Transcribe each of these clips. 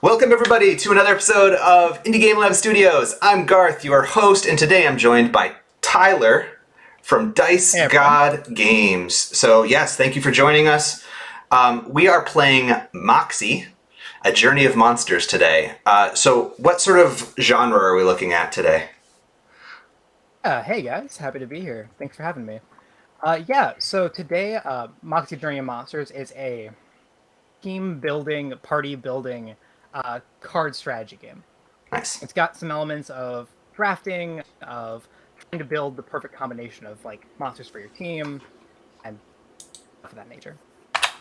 Welcome everybody to another episode of Indie Game Lab Studios. I'm Garth, your host, and today I'm joined by Tyler from Dice Hey, God Games. So yes, thank you for joining us. We are playing Moxie, A Journey of Monsters today. So what sort of genre are we looking at today? Hey guys, happy to be here. Thanks for having me. So today, Moxie Journey of Monsters is a team building, party building card strategy game. Nice. It's got some elements of drafting, of trying to build the perfect combination of like monsters for your team, and stuff of that nature.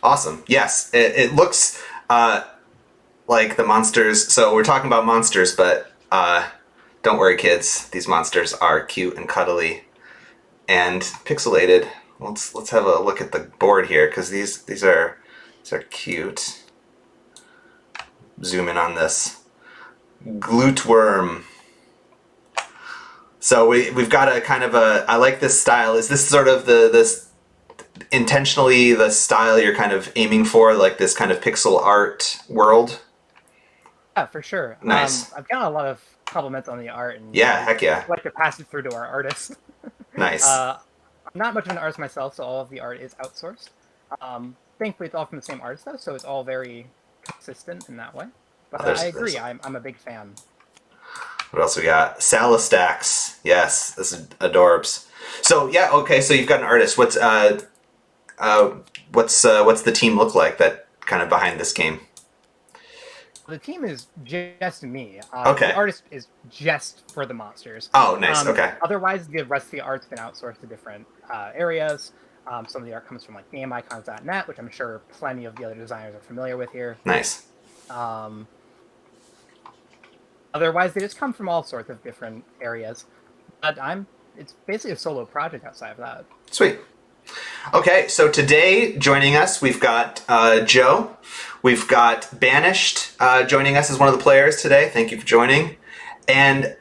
Awesome. Yes, it looks like the monsters. So we're talking about monsters, but don't worry, kids. These monsters are cute and cuddly and pixelated. Let's have a look at the board here because these are cute. Zoom in on this glute worm. So we've got a kind of a. I like this style. Is this sort of this intentionally the style you're kind of aiming for, like this kind of pixel art world? Yeah, for sure. Nice. I've got a lot of compliments on the art, and Yeah, heck yeah. I'd like to pass it through to our artist. Nice. I'm not much of an artist myself, so all of the art is outsourced. Thankfully, it's all from the same artist, though, so it's all very consistent in that way. But I agree, I'm a big fan. What else we got? Salistax. Yes, this is adorbs. So yeah, okay. So you've got an artist. What's the team look like that kind of behind this game? The team is just me. Okay. The artist is just for the monsters. Oh, nice. Okay. Otherwise, the rest of the art's been outsourced to different areas. Some of the art comes from like GameIcons.net, which I'm sure plenty of the other designers are familiar with here. Nice. Otherwise, they just come from all sorts of different areas. But it's basically a solo project outside of that. Sweet. Okay, so today joining us, we've got Joe. We've got Banished joining us as one of the players today. Thank you for joining. And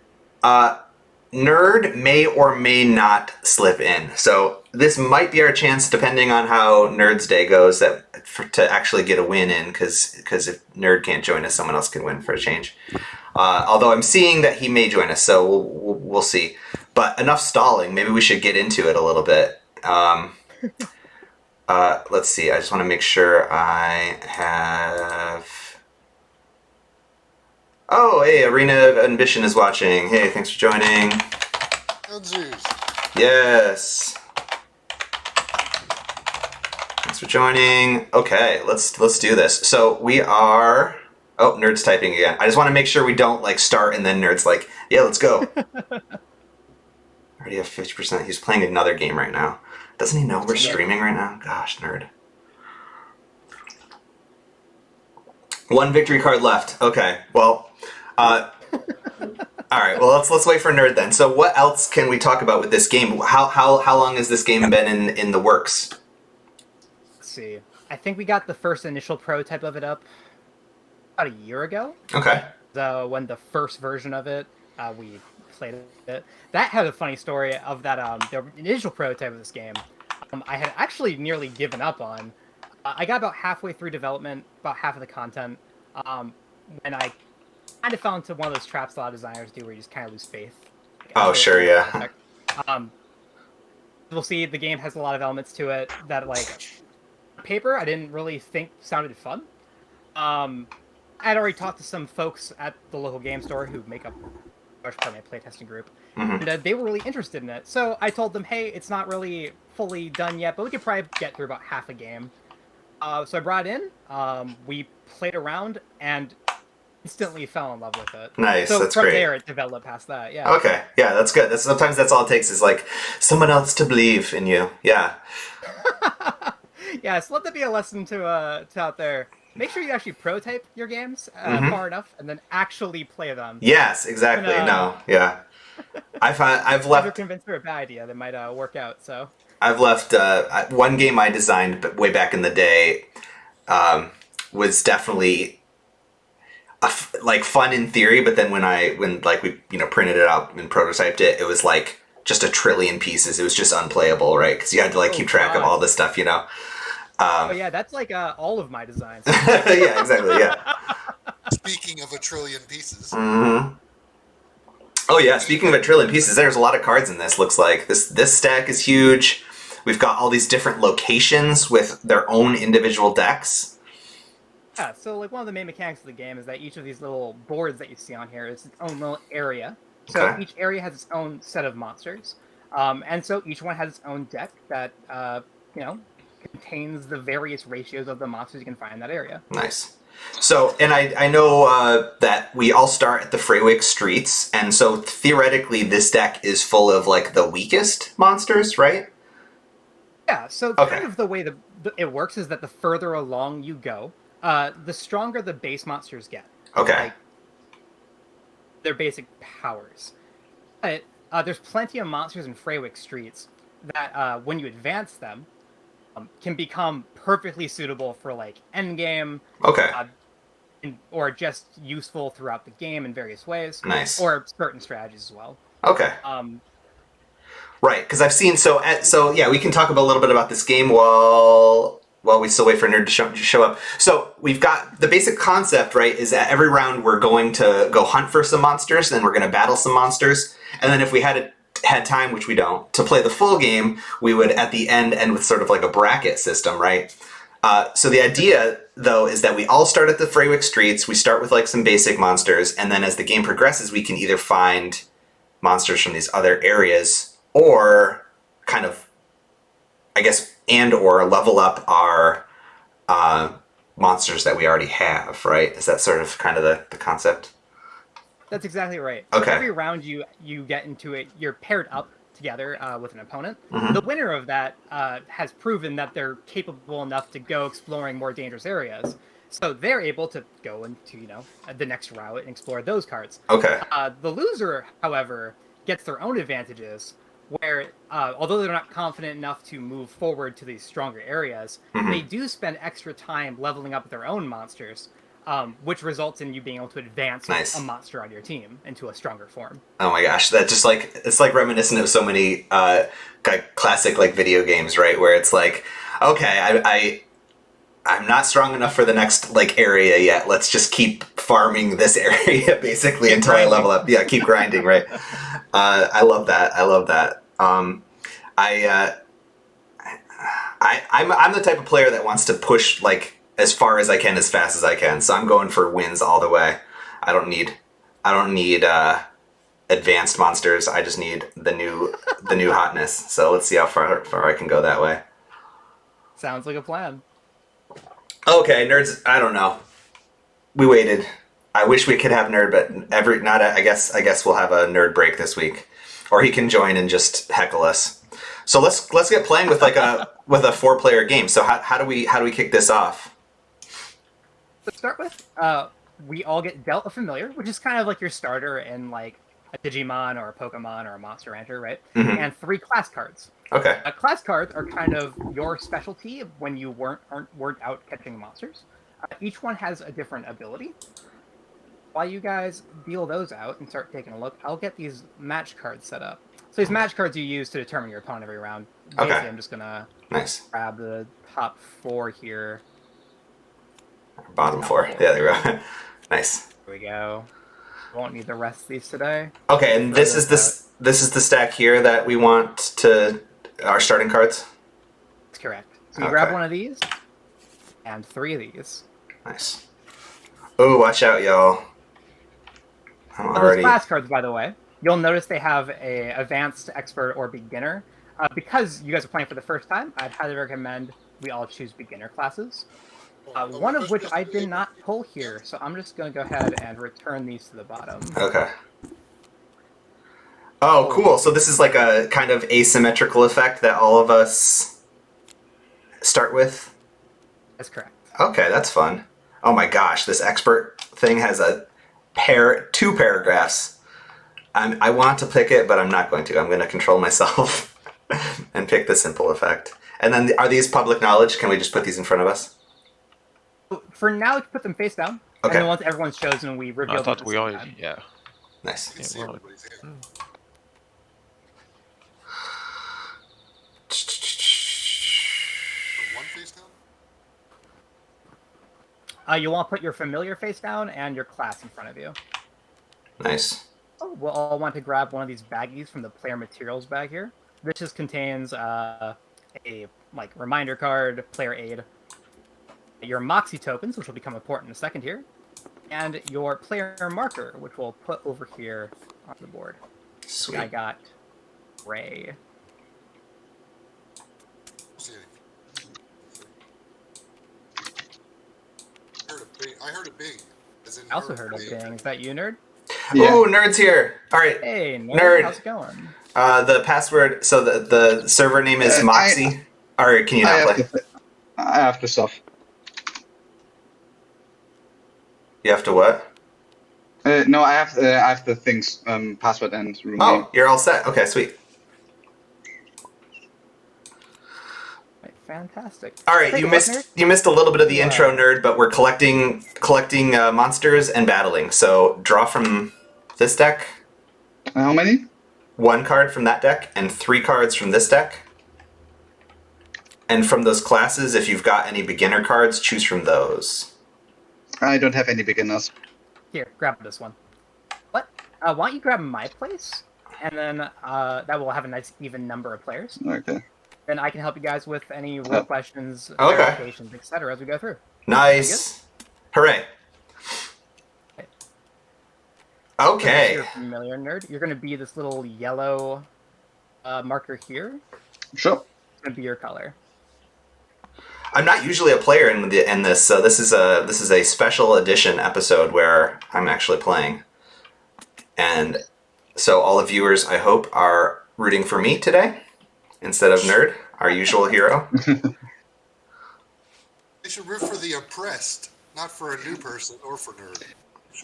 Nerd may or may not slip in. So this might be our chance, depending on how Nerd's Day goes, to actually get a win in, because if Nerd can't join us, someone else can win for a change. Although I'm seeing that he may join us, so we'll see. But enough stalling. Maybe we should get into it a little bit. Let's see. I just want to make sure I have... Oh, hey, Arena of Ambition is watching. Hey, thanks for joining. Yes. Thanks for joining. Okay, let's do this. So we are... Oh, Nerd's typing again. I just want to make sure we don't like start and then Nerd's like, yeah, let's go. Already have 50%. He's playing another game right now. Doesn't he know we're streaming right now? Gosh, Nerd. One victory card left. Okay, well, all right. Well, let's wait for Nerd then. So, what else can we talk about with this game? How long has this game been in the works? Let's see. I think we got the first initial prototype of it up about a year ago. Okay. When the first version of it, we played it. That had a funny story of that. The initial prototype of this game, I had actually nearly given up on. I got about halfway through development, about half of the content, when I kind of fell into one of those traps a lot of designers do, where you just kind of lose faith. Oh, sure, yeah. We'll see. The game has a lot of elements to it that, like, on paper, I didn't really think sounded fun. I'd already talked to some folks at the local game store who make up a large part of my playtesting group, and they were really interested in it. So I told them, hey, it's not really fully done yet, but we could probably get through about half a game. So I brought it in, we played around, and instantly fell in love with it. Nice, so that's from great. there, it developed past that, yeah. Okay, yeah, that's good. Sometimes that's all it takes is, like, someone else to believe in you. Yeah. Yeah, so let that be a lesson to out there. Make sure you actually prototype your games far enough, and then actually play them. Yes, exactly. No, yeah. I've If left... you're convinced they're a bad idea, they might work out, so... I've left one game I designed way back in the day was definitely like fun in theory, but then when we printed it out and prototyped it, it was like just a trillion pieces. It was just unplayable, right? Because you had to like keep track of all this stuff, you know. Oh yeah, that's like all of my designs. Yeah, exactly. Yeah. Speaking trillion pieces. Mm-hmm. Oh yeah, speaking of a trillion pieces, there's a lot of cards in this, looks like. This stack is huge. We've got all these different locations with their own individual decks. Yeah, so like one of the main mechanics of the game is that each of these little boards that you see on here is its own little area. So Okay. each area has its own set of monsters, and so each one has its own deck that you know contains the various ratios of the monsters you can find in that area. Nice. So, and I know that we all start at the Freywick Streets, and so theoretically this deck is full of like the weakest monsters, right? Yeah, so Okay. kind of the way it works is that the further along you go, the stronger the base monsters get. Okay. Like their basic powers. But there's plenty of monsters in Freywick Streets that, when you advance them, can become perfectly suitable for like endgame, Okay. or just useful throughout the game in various ways. Nice. Or certain strategies as well. Okay. Um, Right, because I've seen so yeah, we can talk a little bit about this game while we still wait for Nerd to show up. So we've got the basic concept, right? Is that every round we're going to go hunt for some monsters, then we're going to battle some monsters, and then if we had time, which we don't, to play the full game, we would at the end with sort of like a bracket system, right? So the idea, though, is that we all start at the Freywick Streets. We start with like some basic monsters, and then as the game progresses, we can either find monsters from these other areas, or kind of, I guess, or level up our monsters that we already have, right? Is that sort of kind of the concept? That's exactly right. Okay. So every round you get into it, you're paired up together with an opponent. Mm-hmm. The winner of that has proven that they're capable enough to go exploring more dangerous areas. So they're able to go into, the next route and explore those cards. Okay. The loser, however, gets their own advantages, where although they're not confident enough to move forward to these stronger areas, Mm-hmm. they do spend extra time leveling up their own monsters, which results in you being able to advance Nice. a monster on your team into a stronger form. Oh my gosh, that just like, it's like reminiscent of so many classic like video games, right? Where it's like, okay, I'm not strong enough for the next like area yet. Let's just keep farming this area basically until I level up. Yeah, keep grinding, right? I love that. I'm the type of player that wants to push like as far as I can, as fast as I can. So I'm going for wins all the way. I don't need advanced monsters. I just need the new hotness. So let's see how far I can go that way. Sounds like a plan. Okay, nerds. I don't know. We waited. I wish we could have nerd, but I guess we'll have a nerd break this week, or he can join and just heckle us. So let's get playing with like a 4-player game. So how do we kick this off? To start with, we all get dealt a familiar, which is kind of like your starter in like a Digimon or a Pokemon or a Monster Hunter, right? Mm-hmm. And 3 class cards. Okay. Class cards are kind of your specialty when you weren't out catching monsters. Each one has a different ability. While you guys deal those out and start taking a look, I'll get these match cards set up. So these match cards you use to determine your opponent every round. Basically, Okay. I'm just gonna grab the top 4 here. Bottom 4. Yeah, there we go. Nice. There we go. Won't need the rest of these today. Okay, and this is the stack here that we want to our starting cards. That's correct. So you grab one of these and 3 of these. Nice. Oh, watch out, y'all. I'm already. Those class cards, by the way, you'll notice they have a advanced, expert, or beginner. Because you guys are playing for the first time, I'd highly recommend we all choose beginner classes. One of which I did not pull here, so I'm just going to go ahead and return these to the bottom. Okay. Oh, cool. So this is like a kind of asymmetrical effect that all of us start with? That's correct. Okay, that's fun. Oh my gosh, this expert thing has 2 paragraphs. I want to pick it, but I'm not going to. I'm going to control myself and pick the simple effect. And then, are these public knowledge? Can we just put these in front of us? For now, put them face down. Okay. And then once everyone's chosen, we reveal them. I thought we all, yeah. Nice. You can see everybody's hand. One face down? You want to put your familiar face down and your class in front of you. Nice. Oh, we'll all want to grab one of these baggies from the player materials bag here. This just contains a reminder card, player aid, your Moxie tokens, which will become important in a second here, and your player marker, which we'll put over here on the board. Sweet. I got Ray. I heard a bing. As in I also heard a bing. Is that you, Nerd? Yeah. Ooh, Nerd's here. All right. Hey, Nerd. How's it going? The password, so the server name is Moxie. Or can you not play? I have the stuff. You have to what? No, I have the things, password and room name. You're all set. Okay, sweet. Right, fantastic. All right, you missed a little bit of the intro, Nerd, but we're collecting monsters and battling. So draw from this deck. How many? 1 card from that deck and 3 cards from this deck. And from those classes, if you've got any beginner cards, choose from those. I don't have any beginners. Here, grab this one. What? Why don't you grab my place? And then that will have a nice even number of players. Okay. Then I can help you guys with any rule questions, Okay. clarifications, etc. as we go through. Nice. Hooray. Okay. So you're familiar, Nerd. You're going to be this little yellow marker here. Sure. It's going to be your color. I'm not usually a player in this, so this is a special edition episode where I'm actually playing. And so all the viewers, I hope, are rooting for me today instead of Nerd, our usual hero. They should root for the oppressed, not for a new person or for Nerd.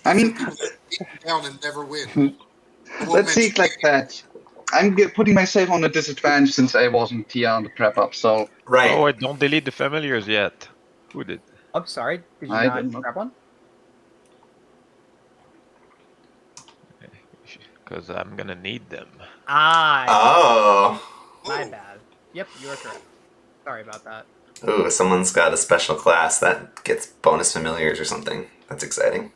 I mean, People that beat down and never win. let's see it like that. I'm putting myself on a disadvantage since I wasn't here on the prep up, so... Right. Oh, don't delete the familiars yet. Who did? Oh, sorry. Did you I not didn't. grab one? Because I'm gonna need them. Oh. My bad. Yep, you are correct. Sorry about that. Ooh, someone's got a special class that gets bonus familiars or something. That's exciting.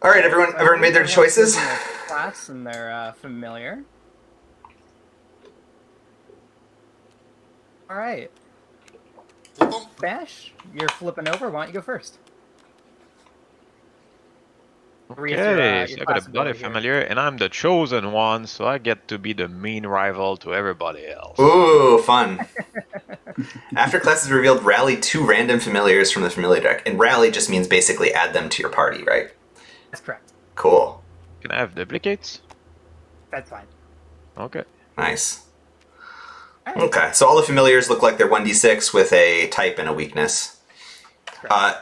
All right, everyone made their choices? Their class and their familiar. All right. Bash, you're flipping over. Why don't you go first? Okay, so I got a bloody familiar, and I'm the chosen one, so I get to be the mean rival to everybody else. Ooh, fun. After class is revealed, rally 2 random familiars from the familiar deck. And rally just means basically add them to your party, right? That's correct. Cool. Can I have duplicates? That's fine. Okay. Nice. Right. Okay, so all the familiars look like they're 1d6 with a type and a weakness.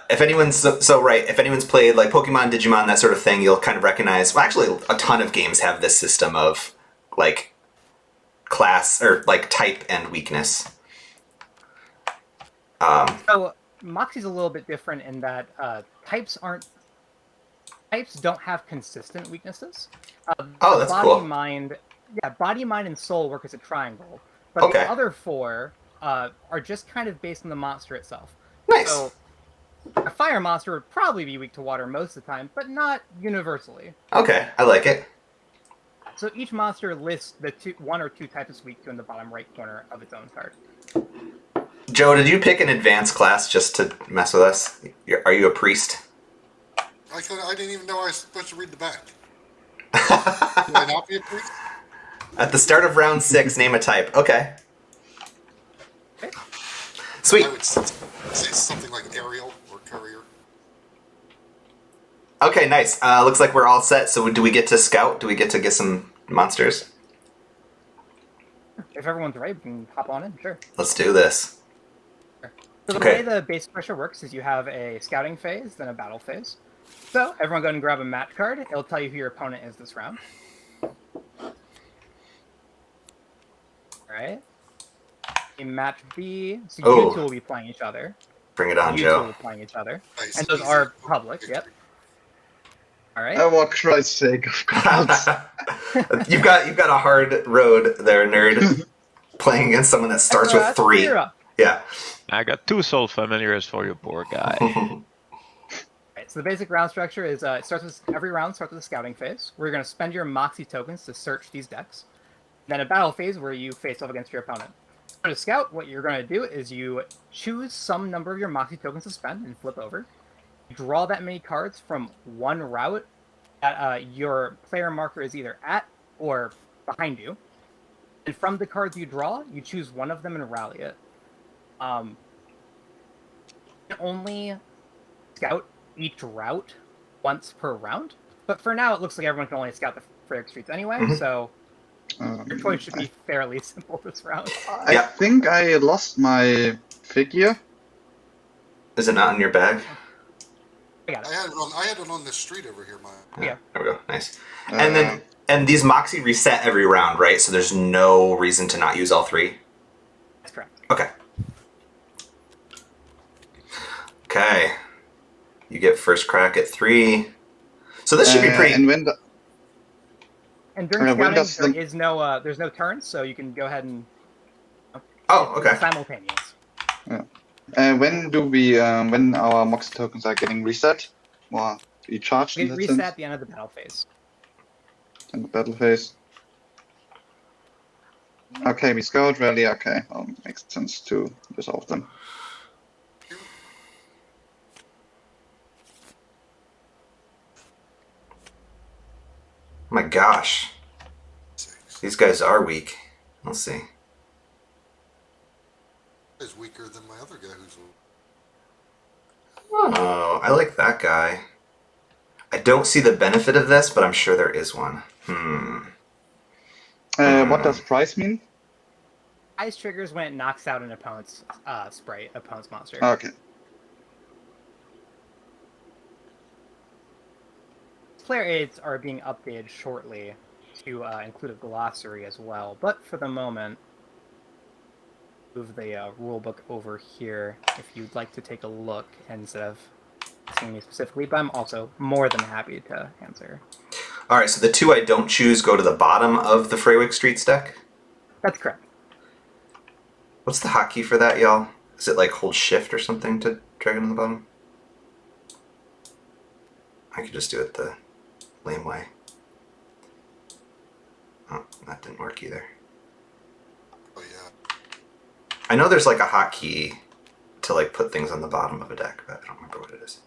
If anyone's if anyone's played like Pokemon, Digimon, that sort of thing, you'll kind of recognize. Well, actually, a ton of games have this system of like class or like type and weakness. So Moxie's a little bit different in that types don't have consistent weaknesses. Oh, that's body, cool. Body, mind, and soul work as a triangle, but Okay. the other 4 are just kind of based on the monster itself. Nice. So a fire monster would probably be weak to water most of the time, but not universally. Okay, I like it. So each monster lists the 1 or 2 types it's weak to in the bottom right corner of its own card. Joe, did you pick an advanced class just to mess with us? Are you a priest? I didn't even know I was supposed to read the back. Should I not be a priest? At the start of round 6, name a type. Okay. Okay. Sweet. I would say something like aerial or courier. Okay, nice. Looks like we're all set. So do we get to scout? Do we get to get some monsters? If everyone's ready, we can hop on in, sure. Let's do this. So the Okay. way the base pressure works is you have a scouting phase, then a battle phase. So everyone go ahead and grab a match card. It'll tell you who your opponent is this round. Alright. In match B, so Oh. you two will be playing each other. Bring it on, You two will Joe. be playing each other. Nice. And those Easy. are public, yep. Alright. Oh, for Christ's sake, of course. You've got a hard road there, Nerd. Playing against someone that starts with 3. Yeah. I got 2 soul familiars for you, poor guy. Right, so the basic round structure is every round starts with a scouting phase, where you're going to spend your Moxie tokens to search these decks. Then a battle phase where you face off against your opponent. So to scout, what you're going to do is you choose some number of your Moxie tokens to spend and flip over. You draw that many cards from one route that your player marker is either at or behind you. And from the cards you draw, you choose one of them and rally it. You can only scout each route once per round. But for now, it looks like everyone can only scout the Freywick Streets anyway, so your choice should be fairly simple this round. I think I lost my figure. Is it not in your bag? I got it. I had it on the street over here, mine. Yeah. There we go. Nice. And these Moxie reset every round, right? So there's no reason to not use all 3? That's correct. Okay. Okay. You get first crack at 3. So this should be pretty... And when And during scouting, there's no turns, so you can go ahead and... Oh, okay. It's simultaneous. Yeah. When our Moxie tokens are getting reset, or recharged in that Reset sense? at the end of the battle phase. In the battle phase. Okay, we scout rally. Okay, makes sense to resolve them. My gosh. These guys are weak. Let's see. He's weaker than my other guy who's... Oh, I like that guy. I don't see the benefit of this, but I'm sure there is one. What does price mean? Ice triggers when it knocks out an opponent's opponent's monster. Okay. Player aids are being updated shortly to include a glossary as well, but for the moment, move the rulebook over here if you'd like to take a look instead of asking me specifically, but I'm also more than happy to answer. All right, so the 2 I don't choose go to the bottom of the Freywick Streets deck? That's correct. What's the hotkey for that, y'all? Is it like hold shift or something to drag it on the bottom? I could just do it the lame way. Oh, that didn't work either. Oh, yeah. I know there's like a hotkey to like put things on the bottom of a deck, but I don't remember what it is.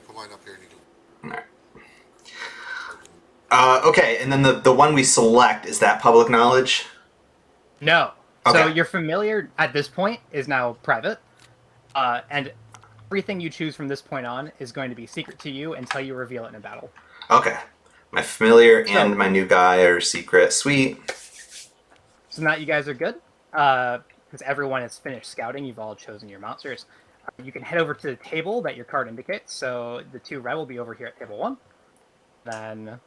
Put mine up here. All right. Okay, and then the one we select, is that public knowledge? No. Okay. So your familiar at this point is now private, and everything you choose from this point on is going to be secret to you until you reveal it in a battle. Okay. My familiar and my new guy are secret. Sweet. So now you guys are good, because everyone has finished scouting. You've all chosen your monsters. You can head over to the table that your card indicates. So the 2 red will be over here at table 1. Then...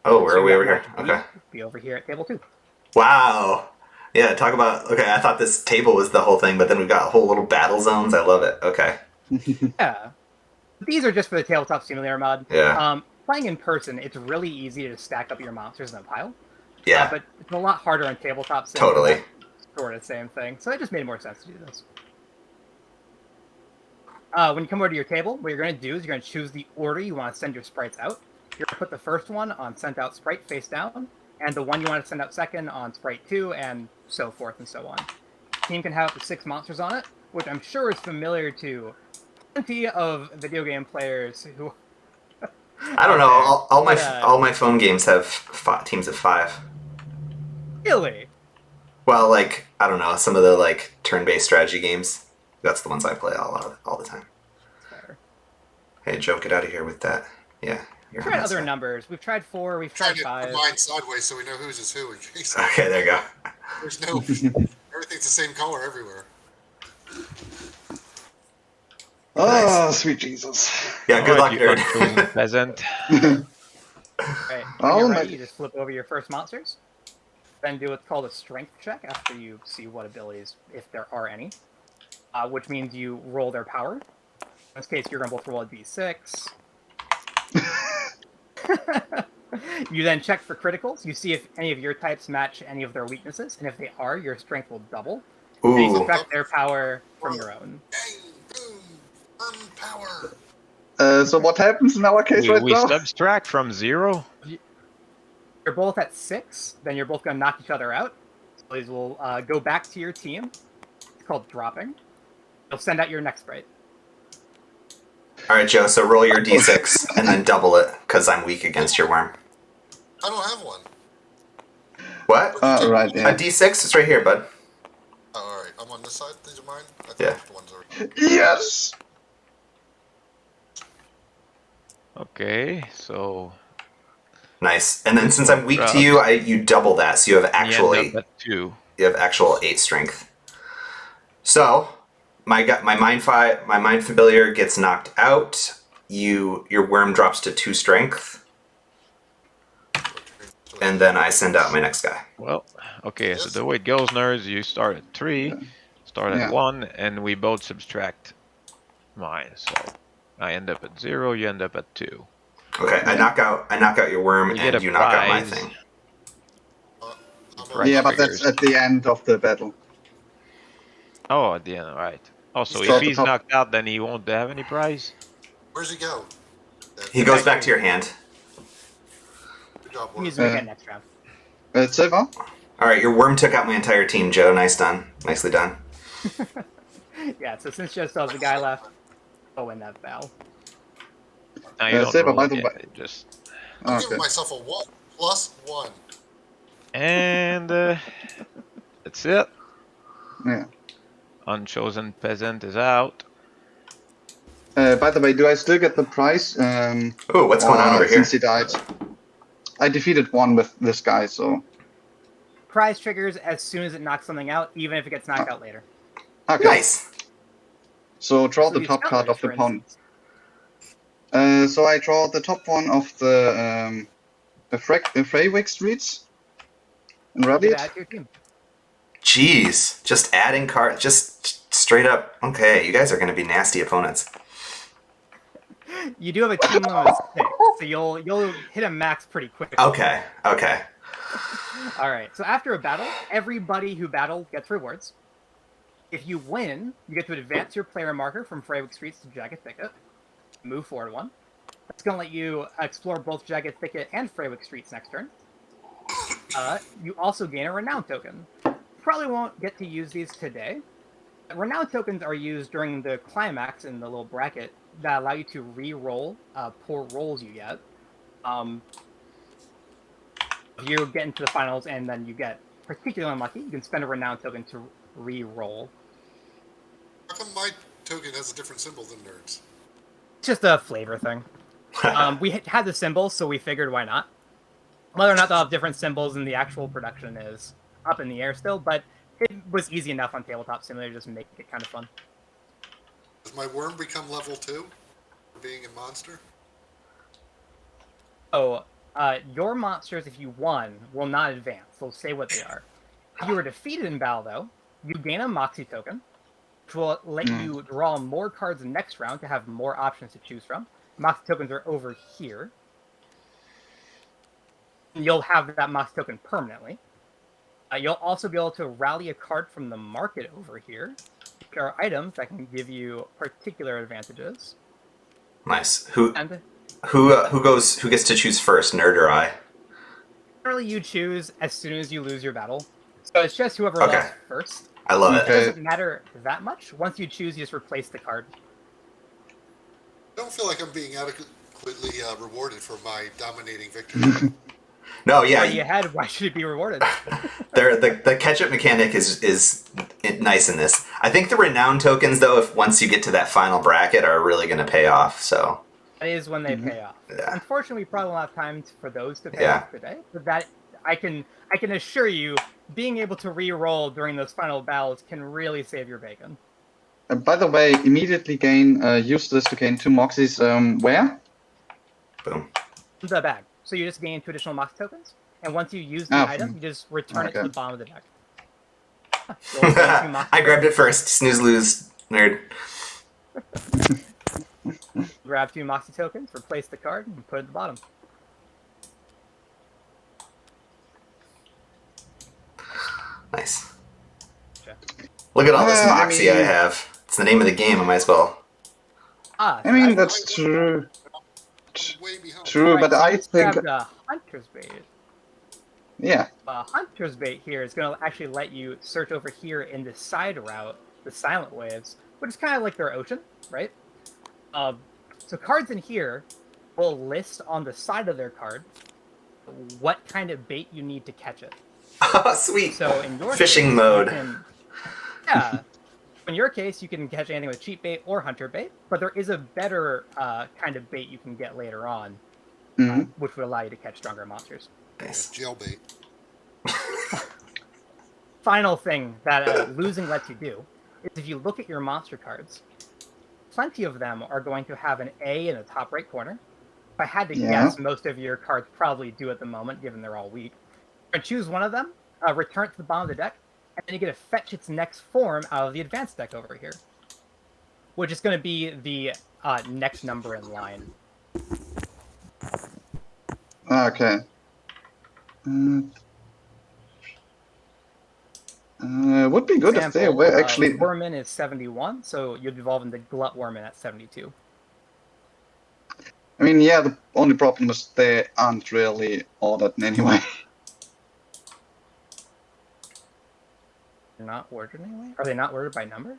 Oh, where are we over here? Okay. Be over here at table 2. Wow. Yeah, talk about... Okay, I thought this table was the whole thing, but then we've got whole little battle zones. I love it. Okay. Yeah. These are just for the tabletop simulator mod. Yeah. Playing in person, it's really easy to stack up your monsters in a pile. Yeah. But it's a lot harder on tabletop sims. Totally. Sort of the same thing. So it just made more sense to do this. When you come over to your table, what you're going to do is you're going to choose the order you want to send your sprites out. You're going to put the first one on sent out sprite face down, and the one you want to send out second on sprite 2, and so forth and so on. The team can have up to 6 monsters on it, which I'm sure is familiar to plenty of video game players who... I don't know. All my phone games have teams of 5. Really? Well, like, I don't know, some of the like turn-based strategy games. That's the ones I play all the time. Fair. Hey, Joe, get out of here with that. Yeah. We've tried other numbers. We've tried 4. We've tried 5. Put mine sideways so we know whose is who in case. Okay, there you go. There's no... Everything's the same color everywhere. Oh, Nice. sweet Jesus. Yeah, good luck, you nerd. unchosen peasant. Right. Oh, When you're my- ready, you just flip over your first monsters. Then do what's called a strength check after you see what abilities, if there are any. Which means you roll their power. In this case, you're going to both roll a d6. You then check for criticals. You see if any of your types match any of their weaknesses, and if they are, your strength will double. And you Ooh. subtract their power from your own. Bang, boom, burn power. So what happens in our case right we now? subtract from 0? You're both at 6, then you're both going to knock each other out. So these will go back to your team. It's called dropping. You'll send out your next sprite. All right, Joe. So roll your d6 and then double it because I'm weak against your worm. I don't have one. What? Right, A yeah. d6? It's right here, bud. Oh, all right. I'm on this side. These are mine. I thought Yeah. the ones are. Yes! Okay, so Nice. And then since I'm weak to you, you double that, so you have you end up at 2. you have actual 8 strength. So my mind familiar gets knocked out. Your worm drops to 2 strength, and then I send out my next guy. Well, okay, so the way it goes, nerds, you start at 3, start at Yeah. 1, and we both subtract mine. So I end up at 0, you end up at 2. Okay, I knock out your worm, You get and a you knock out my prize. thing. Prize Yeah, but that's triggers. at the end of the battle. Oh, at the end, right. Also, He's if at the he's top. knocked out, then he won't have any prize. Where's he go? He goes back to your hand. Good job, You use Warren. it again next round. Silver? All right, your worm took out my entire team, Joe. Nicely done. Yeah, so since just the guy left, I'll win that battle. No, you don't Saber, roll by it the yet, way- it just... I'm Okay. giving myself a 1 plus 1. And that's it. Yeah. Unchosen peasant is out. By the way, do I still get the prize? Ooh, what's going on over here? Since he died. I defeated one with this guy, so... Prize triggers as soon as it knocks something out, even if it gets knocked out later. Okay. Nice. So draw So the these top card counters, of the for opponent. instance. So I draw the top one of the Freywick streets. And rub Get it. add to your team. Jeez, just adding cards, just straight up. Okay, you guys are going to be nasty opponents. You do have a team limit of 6, so you'll hit a max pretty quickly. Okay. All right. So after a battle, everybody who battled gets rewards. If you win, you get to advance your player marker from Freywick Streets to Jagged Thicket. Move forward 1. That's going to let you explore both Jagged Thicket and Freywick Streets next turn. You also gain a Renown token. You probably won't get to use these today. Renown tokens are used during the climax in the little bracket that allow you to re-roll poor rolls you get. If you get into the finals and then you get particularly unlucky, you can spend a Renown token to re-roll. How come my token has a different symbol than nerds? It's just a flavor thing. We had the symbols, so we figured why not. Whether or not they'll have different symbols in the actual production is up in the air still, but it was easy enough on Tabletop Simulator to just make it kind of fun. Does my worm become level 2 for being a monster? Oh, your monsters, if you won, will not advance. They'll say what they are. If you were defeated in battle, though, you gain a Moxie token, which will let you draw more cards next round to have more options to choose from. Moxie tokens are over here. You'll have that Moxie token permanently. You'll also be able to rally a card from the market over here. There are items that can give you particular advantages. Nice. Who And gets to choose first, nerd or I? generally you choose as soon as you lose your battle. So it's just whoever Okay. lost first. I love It it. Okay. doesn't matter that much. Once you choose, you just replace the card. I don't feel like I'm being adequately rewarded for my dominating victory. No, yeah. Already ahead, why should it be rewarded? The catch-up mechanic is nice in this. I think the renown tokens, though, if once you get to that final bracket, are really going to pay off. So That is when they pay off. Yeah. Unfortunately, we probably won't have time for those to pay Yeah. off today. But that I can assure you, being able to re-roll during those final battles can really save your bacon. By the way, immediately use this to gain 2 Moxies. Where? boom. The bag. So you just gain 2 additional Mox tokens, and once you use the item, you just return it to Okay. the bottom of the deck. You'll gain 2 Mox I grabbed tokens, it first. Snooze lose, nerd. grab 2 Moxie tokens, replace the card, and put it at the bottom. Nice. Okay. Look at all this I Moxie I mean- have. It's the name of the game. I might as well. Ah, I mean, that's true. I'm way behind. True, Right, but so I just think, grabbed a hunter's bait. yeah. Hunter's bait here is going to actually let you search over here in the side route, the silent waves, which is kind of like their ocean, right? So cards in here will list on the side of their card what kind of bait you need to catch it. Oh, sweet. So in your Fishing case, mode. Yeah. In your case, you can catch anything with cheap bait or hunter bait, but there is a better kind of bait you can get later on, which would allow you to catch stronger monsters. Nice. Jailbait. Final thing that losing lets you do is if you look at your monster cards, plenty of them are going to have an A in the top right corner. If I had to guess, most of your cards probably do at the moment, given they're all weak. And choose one of them, return it to the bottom of the deck, and then you get to fetch its next form out of the advanced deck over here, which is going to be the next number in line. Okay. Would be good if they were actually. Wormin is 71, so you'd evolve into Glut Wormin at 72. I mean, yeah, the only problem is they aren't really ordered in any way. They're not ordered anyway? Are they not ordered by number?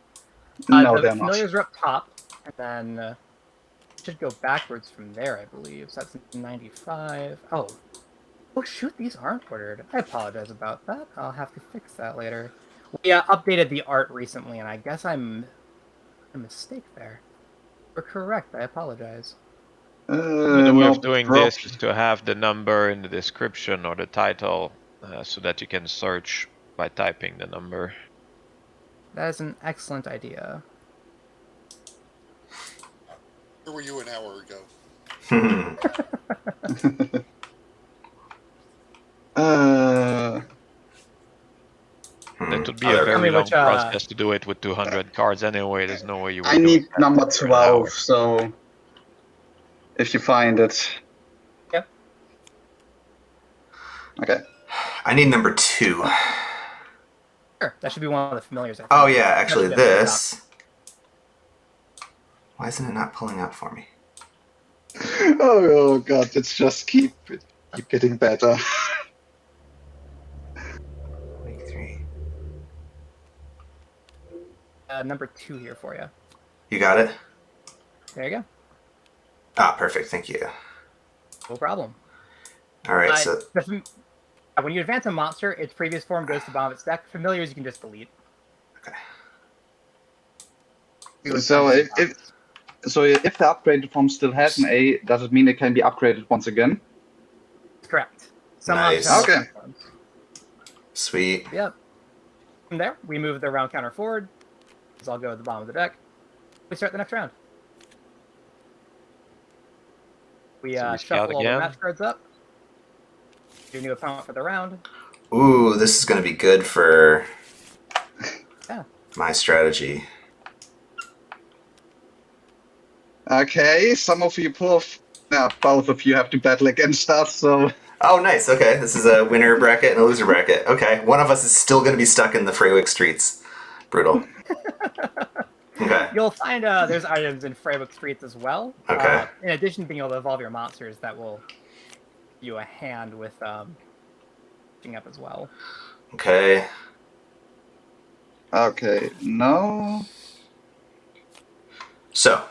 No, the they're not. familiars are up top, and then should go backwards from there, I believe. So that's 95. Oh, shoot, these aren't ordered. I apologize about that. I'll have to fix that later. We updated the art recently, and I guess I'm a mistake there. You're correct. I apologize. The way of doing this is to have the number in the description or the title so that you can search by typing the number. That is an excellent idea. Where were you an hour ago? It would be a very long process to do it with 200 cards anyway. There's no way you would I do need it number for an hour. 12, so if you find it. Yep. Okay. I need number 2. Sure, that should be one of the familiars. I think. Oh yeah, actually That's definitely this. Why isn't it not pulling out for me? Oh god, it's just keep getting better. Week 3. Number 2 here for you. You got it? There you go. Ah, perfect. Thank you. No problem. All right, so when you advance a monster, its previous form goes to the bottom of its deck. Familiars you can just delete. okay. So if the upgraded form still has an A, does it mean it can be upgraded once again? Correct. Some Nice. monsters have Okay. forms. Sweet. Yep. From there, we move the round counter forward. These all go to the bottom of the deck. We start the next round. We So we shuffle scout all the again. match cards up. Your new opponent for the round. Ooh, this is going to be good for Yeah. my strategy. Okay, some of you both of you have to battle against us, so Oh, nice. Okay, this is a winner bracket and a loser bracket. Okay, one of us is still going to be stuck in the Freywick streets. Brutal. Okay. You'll find there's items in Freywick Streets as well. Okay. In addition to being able to evolve your monsters, that will give you a hand with picking up as well. Okay. okay, no. So,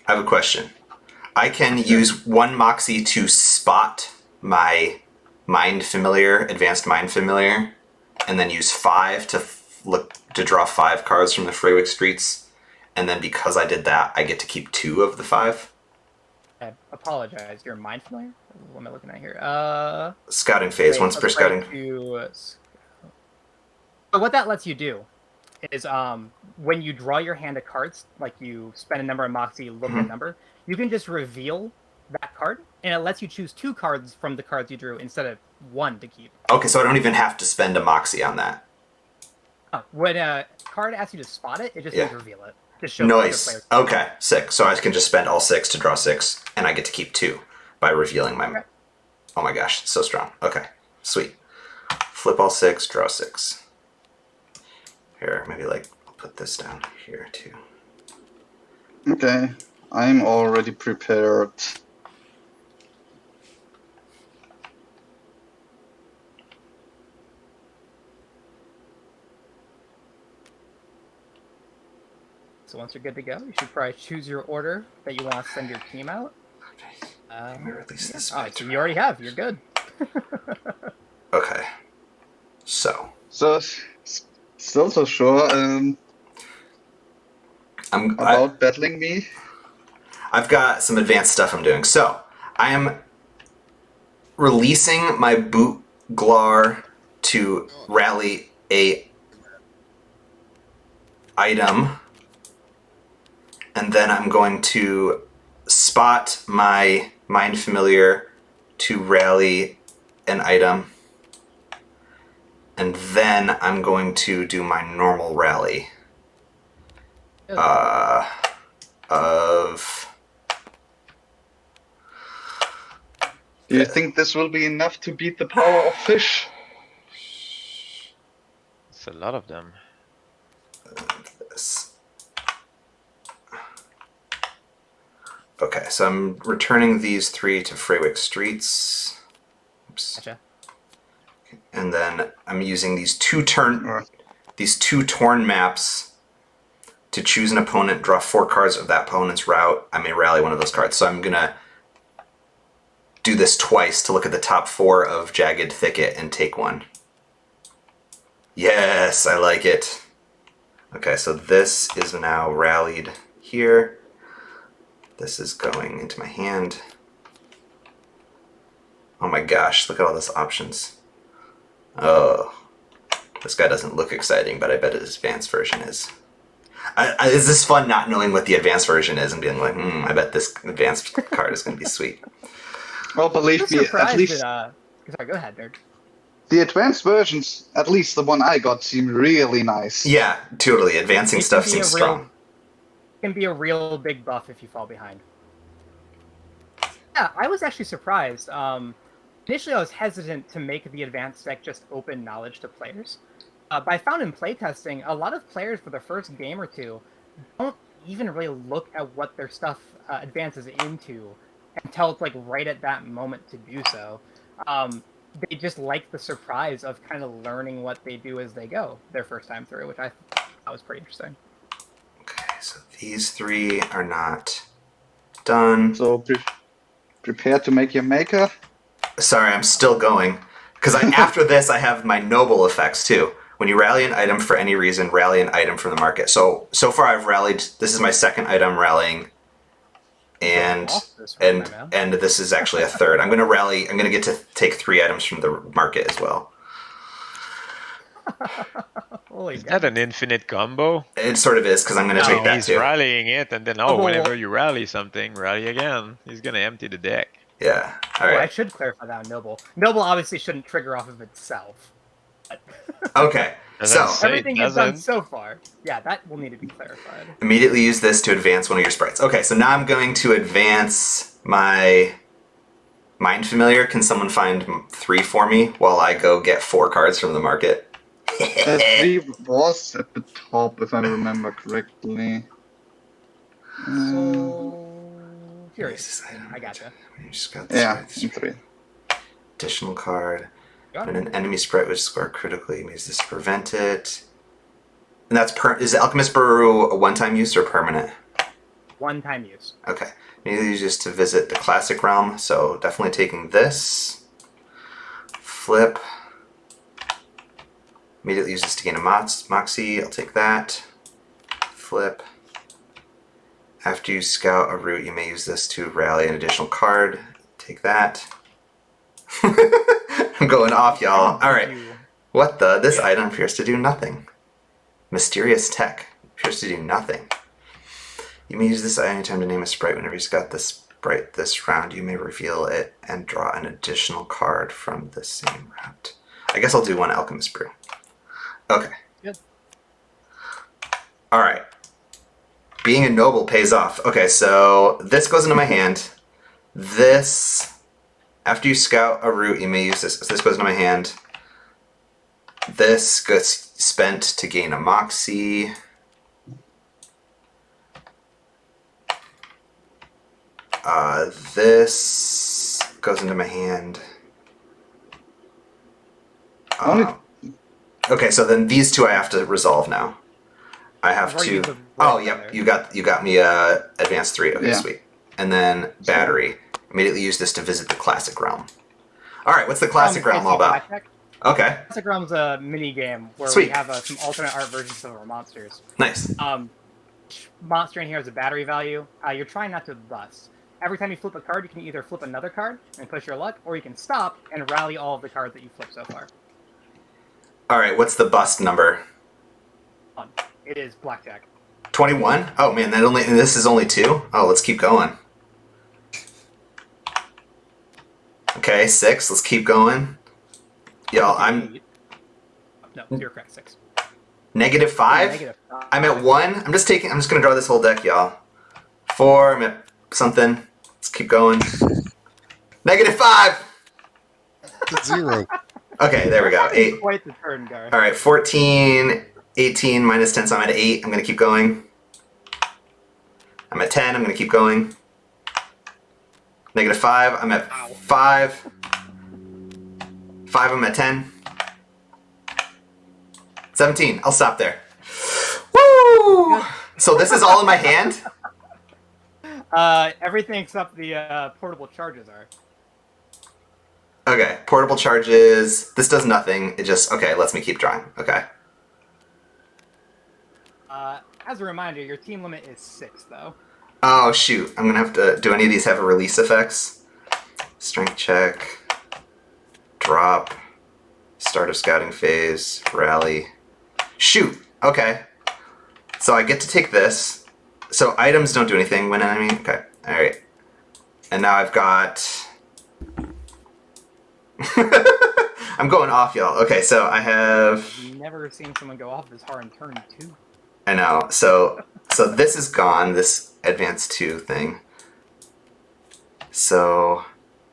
I have a question. I can use one Moxie to spot my advanced mind familiar, and then use 5 to draw 5 cards from the Freywick streets, and then because I did that, I get to keep 2 of the 5. I apologize. You're mind familiar? What am I looking at here? Scouting phase, wait, once per let's try scouting. So what that lets you do is when you draw your hand of cards, like you spend a number on Moxie, look at a number, you can just reveal that card, and it lets you choose 2 cards from the cards you drew instead of 1 to keep. Okay, so I don't even have to spend a Moxie on that. When a card asks you to spot it, it just means reveal it. Just show Nice. Okay, sick. So I can just spend all 6 to draw 6, and I get to keep 2 by revealing my... Okay. Oh my gosh, so strong. Okay, sweet. Flip all 6, draw 6. Here, maybe I'll put this down here too. Okay, I'm already prepared. So once you're good to go, you should probably choose your order that you want to send your team out. Let me release this. Oh, so you already have. You're good. Okay. So Still so sure about battling me. I've got some advanced stuff I'm doing. So I am releasing my boot glar to rally a item, and then I'm going to spot my mind familiar to rally an item, and then I'm going to do my normal rally of. Do you think this will be enough to beat the power of fish? It's a lot of them. This. Okay, so I'm returning these 3 to Freywick Streets. Oops. Gotcha. And then I'm using these two torn maps to choose an opponent, draw 4 cards of that opponent's route. I may rally one of those cards. So I'm gonna do this twice to look at the top 4 of Jagged Thicket and take one. Yes, I like it. Okay, so this is now rallied here. This is going into my hand. Oh my gosh, look at all those options. Oh, this guy doesn't look exciting, but I bet his advanced version is. Is this fun not knowing what the advanced version is and being like, I bet this advanced card is going to be sweet. Well, believe me, at least... Sorry, go ahead, nerd. The advanced versions, at least the one I got, seem really nice. Yeah, totally. Advancing stuff seems strong. It can be a real big buff if you fall behind. Yeah, I was actually surprised. Initially, I was hesitant to make the advanced deck just open knowledge to players. But I found in playtesting, a lot of players for the first game or two don't even really look at what their stuff advances into until it's like right at that moment to do so. They just like the surprise of kind of learning what they do as they go their first time through, which I thought was pretty interesting. Okay, so these 3 are not done. So prepare to make your maker. Sorry, I'm still going. Because after this, I have my noble effects too. When you rally an item for any reason, rally an item from the market. So far I've rallied, this is my second item rallying. And this is actually a third. I'm going to get to take 3 items from the market as well. Is that an infinite combo? It sort of is, because I'm going to take that too. He's rallying it, and then whenever you rally something, rally again. He's going to empty the deck. Yeah. All right. I should clarify that on Noble. Noble obviously shouldn't trigger off of itself. But okay. So everything you've done so far, that will need to be clarified. Immediately use this to advance one of your sprites. Okay, so now I'm going to advance my Mind Familiar. Can someone find 3 for me while I go get 4 cards from the market? 3 was at the top, if I remember correctly. Here it is. I gotcha. You just got this 3. Additional card. When an enemy sprite would score critically, you use this to prevent it. And that's is Alchemist Brew a one-time use or permanent? One-time use. Okay. You use this to visit the classic realm, so definitely taking this. Flip. Immediately use this to gain a Moxie. I'll take that. Flip. After you scout a route, you may use this to rally an additional card. Take that. I'm going off, y'all. Alright. What the? This item appears to do nothing. Mysterious tech. Appears to do nothing. You may use this at any time to name a sprite. Whenever you scout this sprite this round, you may reveal it and draw an additional card from the same route. I guess I'll do one Alchemist Brew. Okay. Good. Alright. Being a noble pays off. Okay, so this goes into my hand. This, after you scout a route, you may use this. So this goes into my hand. This gets spent to gain a Moxie. This goes into my hand. Okay, so then these two I have to resolve now. I have to. Oh, yep. You got me advanced 3. Okay, sweet. And then battery. Immediately use this to visit the classic realm. All right, what's the classic realm all about? Okay. Classic realm's a mini game where Sweet. we have some alternate art versions of our monsters. Nice. Each monster in here has a battery value. You're trying not to bust. Every time you flip a card, you can either flip another card and push your luck, or you can stop and rally all of the cards that you flipped so far. All right, what's the bust number? It is blackjack. 21? Oh man, this is only 2? Oh, let's keep going. Okay, 6, let's keep going. Yo, I'm... No, you're correct, 6. -5? -5. I'm at 1. I'm just gonna draw this whole deck, y'all. 4, I'm at something. Let's keep going. -5! It's 0. Okay, there we go. 8. Quite the turn, Garth. Alright, 14, 18, -10, so I'm at 8. I'm gonna keep going. I'm at 10, I'm gonna keep going. -5, I'm at 5. 5, I'm at 10. 17, I'll stop there. Woo! So this is all in my hand? Everything except the portable charges are. Okay, portable charges. This does nothing. It just, okay, lets me keep drawing. Okay. As a reminder, your team limit is 6, though. Oh, shoot. I'm going to have to... Do any of these have a release effects? Strength check. Drop. Start of scouting phase. Rally. Shoot! Okay. So I get to take this. So items don't do anything when enemy... Okay. Alright. And now I've got... I'm going off, y'all. Okay, so I have... I've never seen someone go off this hard in turn 2. I know. So this is gone, this advanced 2 thing. So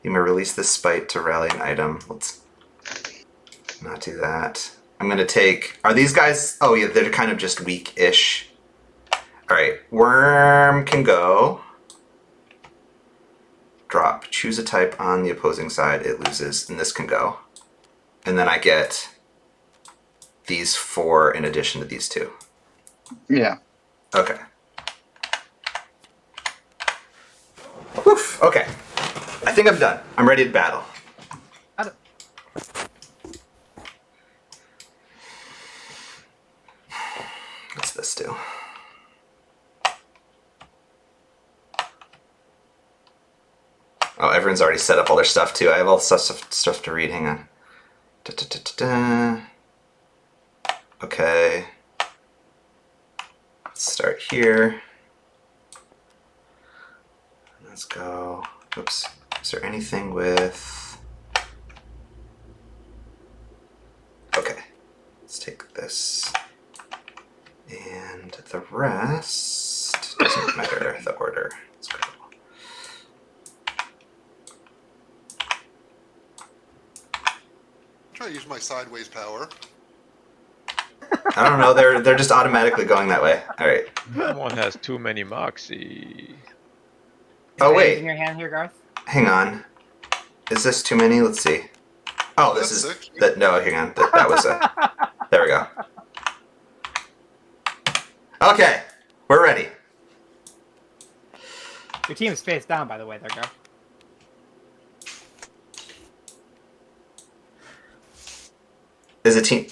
you may release this spite to rally an item. Let's not do that. I'm going to take... Are these guys... Oh, yeah, they're kind of just weak-ish. All right, worm can go. Drop. Choose a type on the opposing side. It loses, and this can go. And then I get these 4 in addition to these 2. Yeah. Okay. Woof. Okay. I think I'm done. I'm ready to battle. What's this do? Oh, everyone's already set up all their stuff too. I have all stuff to read. Hang on. Okay. Let's start here. Let's go. Oops. Is there anything with... Okay. Let's take this. And the rest doesn't matter, the order. Let's go. Try to use my sideways power. I don't know, they're just automatically going that way. Alright. Someone has too many Moxie. Oh, wait. In your hand here, Garth? Hang on. Is this too many? Let's see. Oh, this is... Sick. No, hang on. That was a... There we go. Okay. We're ready. Your team is face down, by the way, there, Garth. Is a team...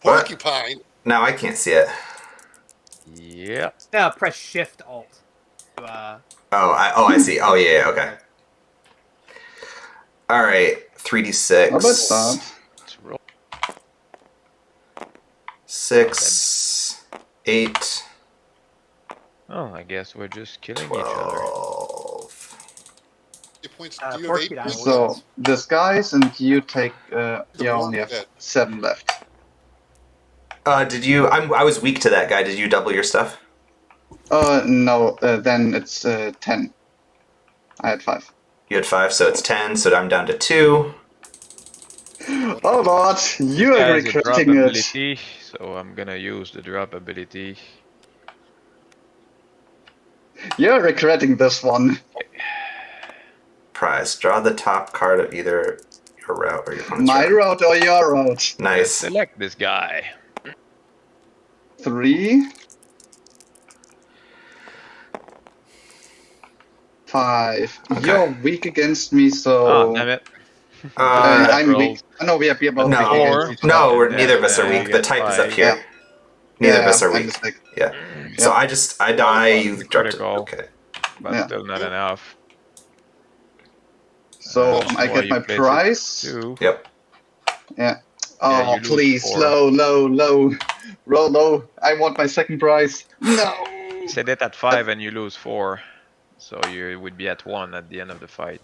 What? Porcupine. No, I can't see it. Yeah. Press Shift Alt. I see. Oh, yeah, okay. Alright, 3d6. How about that? Let's roll. 6, 8, Oh, I guess we're just killing each other. 12. Points. Uh, Do you have 8 Porcupine. points? So, this guys, and you take, you The only one have that- 7 left. Did you... I was weak to that guy. Did you double your stuff? No, then it's 10. I had 5. You had 5, so it's 10, so I'm down to 2. Oh Lord, you are Has a drop regretting it. ability, so I'm gonna use the drop ability. You're regretting this one. prize. Draw the top card of either your route or your opponent's My route or your route? Nice. Select this guy. 3, 5. Okay. You're weak against me, so Oh, damn it. I'm rolls. weak. No, we are both No. weak against each other. No, And neither of us are then weak. you The get type is up 5. here. Neither of us are I'm weak. mistaken. Yeah. So I die. You drop it. Critical. Okay. But Yeah. still not enough. So That's I why get you my place it prize. 2. Yep. Yeah. Yeah, Oh, you lose please, 4. low. Roll low. I want my second prize. No. Set it at 5 and you lose 4. So you would be at 1 at the end of the fight.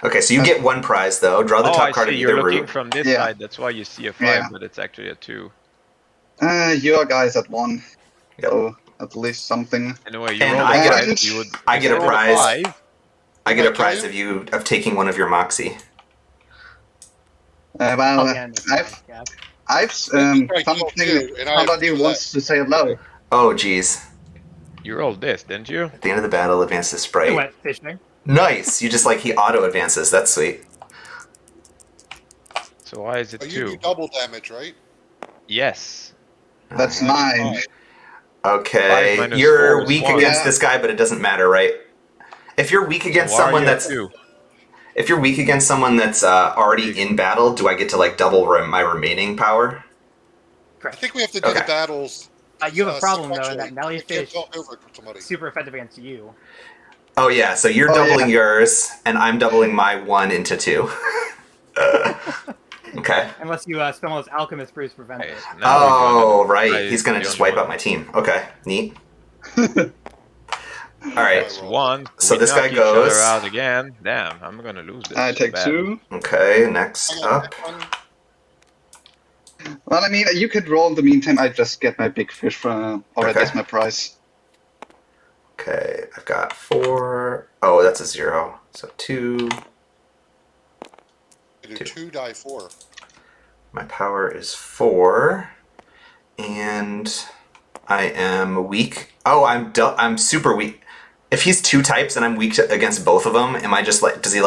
Okay, so you get one prize though. Draw the Oh, top I card see. of You're either looking route. from this Yeah. side. That's why you see a 5, Yeah. but it's actually a 2. Your guys at 1. Yep. So at least something. Anyway, you And roll I a get a- 5. You would I get a set it prize. 5. I get a Did I kill prize you? of taking one of your Moxie. Well, Again, yeah. I've Try to kill something. you, and I have Somebody 2 wants to say hello. Oh, geez. You rolled this, didn't you? At the end of the battle, advance the I sprite. went fishing. Nice. You just he auto advances. That's sweet. So why is it Oh, you 2? do double damage, right? Yes. That's Uh, 9. Okay, 5 minus you're 4 is weak 1. against Yeah. this guy, but it doesn't matter, right? If you're weak against Why are someone you at that's 2? if you're weak against someone that's already in battle, do I get to double my remaining power? I think we have to do Okay. the battles. You have a problem though, in sequentially. that Nelly We can't fish talk over somebody. super effective against you. Oh yeah, so you're Oh, doubling yeah. yours, and I'm doubling my 1 into 2. Okay. Unless you spend all those alchemist brews to prevent it. Oh right, he's gonna just wipe out my team. Okay, neat. All right. That's 1. So We this guy knock each other goes. out again. Damn, I'm gonna lose this. I so take bad. 2. Okay, next up. Well, I mean, you could roll in the meantime. I just get my big fish from already Okay. as my prize. Okay, I've got 4. Oh, that's a 0. So 2. I do 2 die 4. My power is 4, and I am weak. Oh, I'm super weak. If he's 2 types and I'm weak against both of them, am I just does he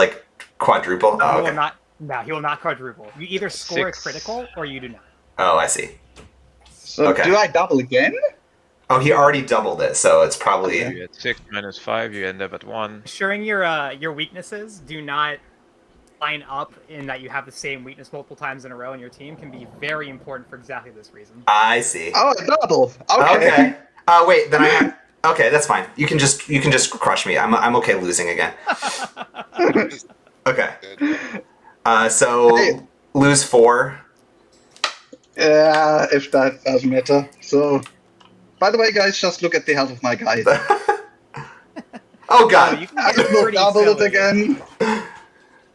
quadruple? He Oh, will okay. not. No, he will not quadruple. You either score 6. a critical or you do not. Oh, I see. So Okay. do I double again? Oh, he already doubled it, so it's probably. You get 6 minus 5, you end up at 1. Assuring your weaknesses do not line up in that you have the same weakness multiple times in a row in your team can be very important for exactly this reason. I see. Oh, I double. Okay. Okay. Wait, then I have. Okay, that's fine. You can just crush me. I'm okay losing again. Okay. So Hey. lose 4. Yeah, if that does matter. So, by the way, guys, just look at the health of my guy. Oh Oh, God. you can I get will pretty double it silly. again.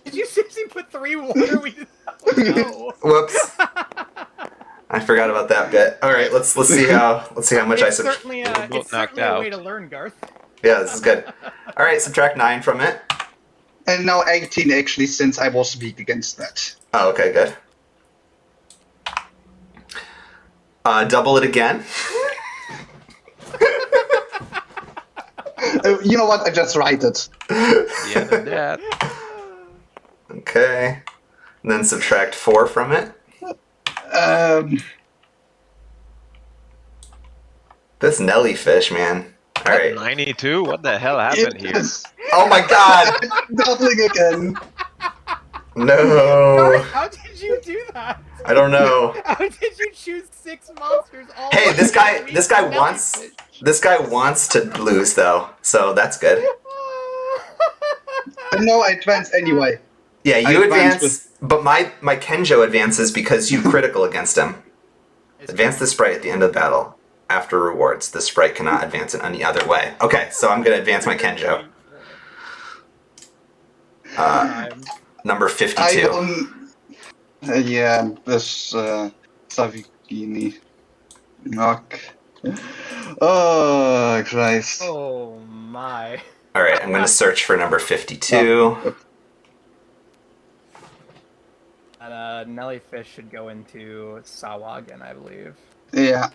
Did you seriously put 3 water? No. Whoops. I forgot about that bit. All right, let's see how much I It's sub. certainly, We're both it's knocked certainly a way out. to learn, Garth. Yeah, this is good. All right, subtract 9 from it. And now 18 actually, since I was weak against that. Oh, okay, good. Double it again. You know what? I just write it. The end of that. Okay. And then subtract 4 from it. This Nelly fish, man. All right. 92? What the hell happened here? Yes. Oh my God. Doubling again. No. Garth, how did you do that? I don't know. How did you choose 6 monsters all Hey, one this guy week wants jellyfish? this guy wants to lose though, so that's good. But no, I advance anyway. Yeah, you I advance advance, but my Kenjo advances because you critical against him. Advance the sprite at the end of the battle. After rewards, the sprite cannot advance in any other way. Okay, so I'm gonna advance my Kenjo. Number 52. I don't. Yeah, this Savigini. Knock. Oh, Christ. Oh my. All right, I'm gonna search for number 52. And Nelly fish should go into Sawagan, I believe. Yeah.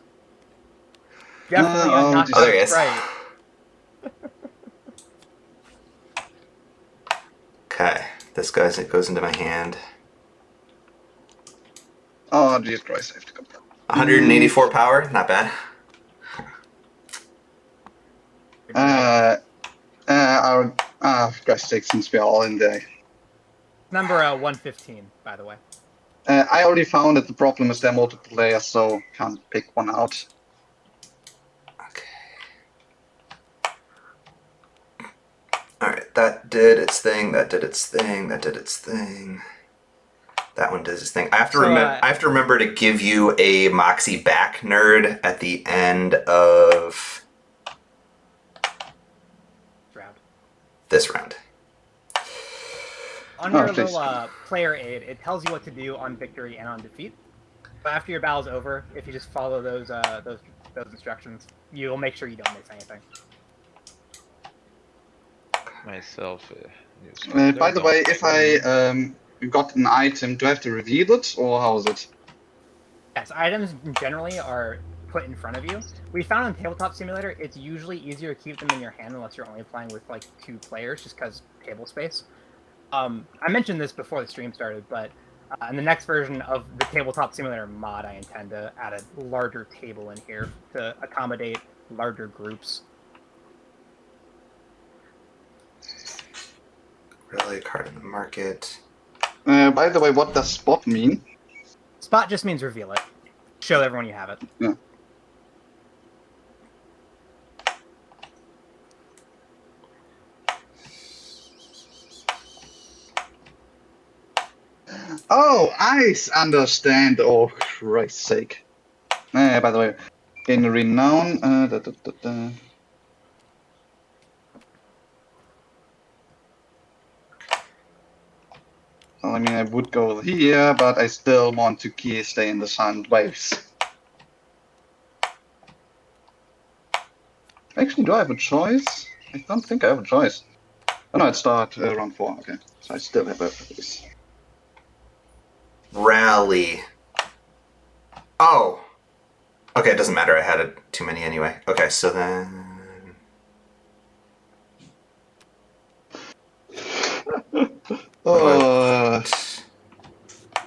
Definitely Oh, not oh, there he is. right. Okay, this it goes into my hand. Oh, Jesus Christ, I have to go. 184 power, not bad. For God's sake, since we're all in there. Number 115, by the way. I already found that the problem is they're multiplayer, so can't pick one out. Okay. Alright, that did its thing, that did its thing, that did its thing. That one does its thing. I have to remember to give you a Moxie back, nerd, at the end of this round. On your little player aid, it tells you what to do on victory and on defeat. But after your battle's over, if you just follow those instructions, you'll make sure you don't miss anything. Myself. By the way, if I got an item, do I have to reveal it, or how is it? Yes, items generally are put in front of you. We found in Tabletop Simulator, it's usually easier to keep them in your hand unless you're only playing with like 2 players, just because table space. I mentioned this before the stream started, but in the next version of the Tabletop Simulator mod, I intend to add a larger table in here to accommodate larger groups. Really, a card in the market. By the way, what does spot mean? Spot just means reveal it. Show everyone you have it. Yeah. Oh, I understand. Oh, Christ's sake. By the way, in renown. Well, I mean, I would go here, but I still want to stay in the silent waves. Actually, do I have a choice? I don't think I have a choice. Oh no, it starts round 4. Okay, so I still have a choice. Rally. Oh. Okay, it doesn't matter. I had too many anyway. Okay, so then...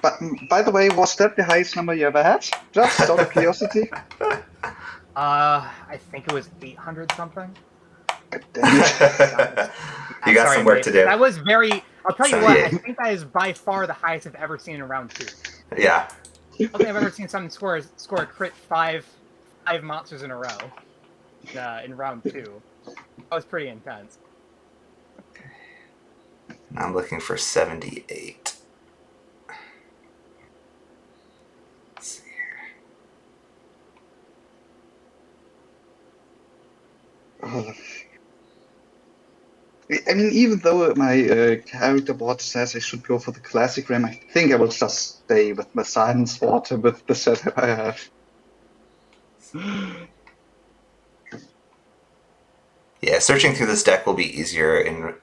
But by the way, was that the highest number you ever had? Just out of curiosity. I think it was 800 something. You got some work to do. That was very. I'll tell you what. I think that is by far the highest I've ever seen in round 2. Yeah. I don't think I've ever seen someone score a crit five monsters in a row in round 2. That was pretty intense. I'm looking for 78. Let's see here. I mean, even though my character board says I should go for the classic RAM, I think I will just stay with my Silence Water with the setup I have. Yeah, searching through this deck will be easier in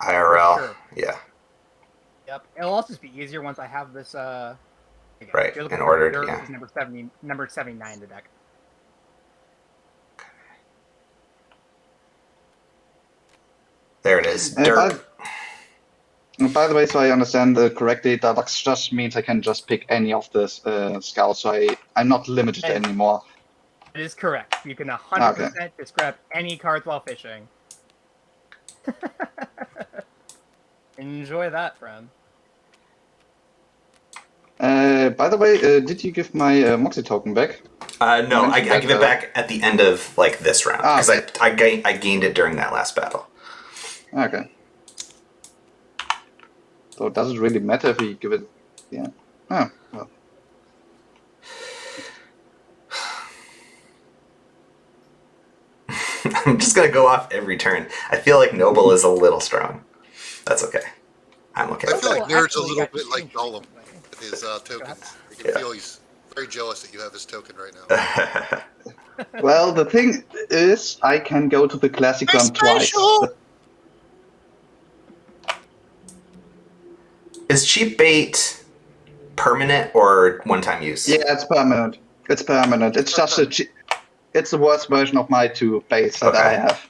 IRL. Sure. Yeah. Yep. It'll also just be easier once I have this. Right, in order. Yeah. Number 79 in the deck. There it is. Dirt. By the way, so I understand correctly, that just means I can just pick any of the scouts, so I'm not limited anymore. It is correct. You can 100% just grab any cards while fishing. Enjoy that, friend. By the way, did you give my Moxie token back? No, I give it back at the end of like this round because I gained it during that last battle. Okay. So does it really matter if we give it? Yeah. Oh, well. I'm just gonna go off every turn. I feel like Noble is a little strong. That's okay. I'm okay. I feel like Nerd's a little bit like Gollum with his tokens. You can feel he's very jealous that you have his token right now. Well, the thing is, I can go to the classic one twice. Is cheap bait permanent or one-time use? Yeah, it's permanent. It's permanent. It's just it's the worst version of my 2 baits that I have.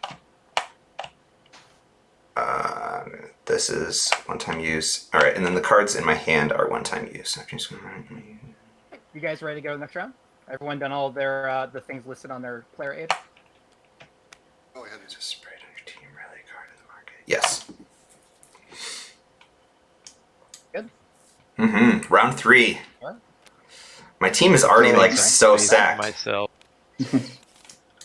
This is one-time use. All right, and then the cards in my hand are one-time use. You guys ready to go next round? Everyone done all of their the things listed on their player aid? Oh, yeah. Just sprayed on your team, rally card in the market. Yes. Good. Mm-hmm. Round 3. What? My team is already like so stacked. Myself.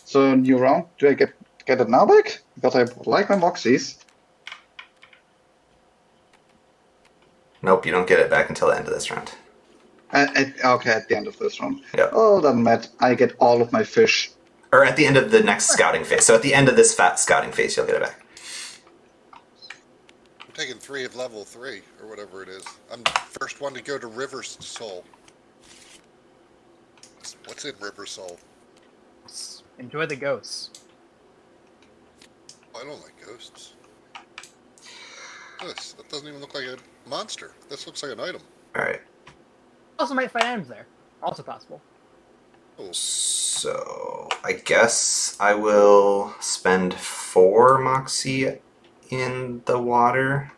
So new round. Do I get it now back? Because I like my Moxies. Nope, you don't get it back until the end of this round. Okay, at the end of this round. Yeah. Oh, then Matt, I get all of my fish. Or at the end of the next scouting phase. So at the end of this fat scouting phase, you'll get it back. I'm taking 3 of level 3, or whatever it is. I'm the first one to go to River Soul. What's in River Soul? Enjoy the ghosts. Oh, I don't like ghosts. That doesn't even look like a monster. This looks like an item. Alright. Also might find items there. Also possible. Oh, So I guess I will spend 4 Moxie in the water.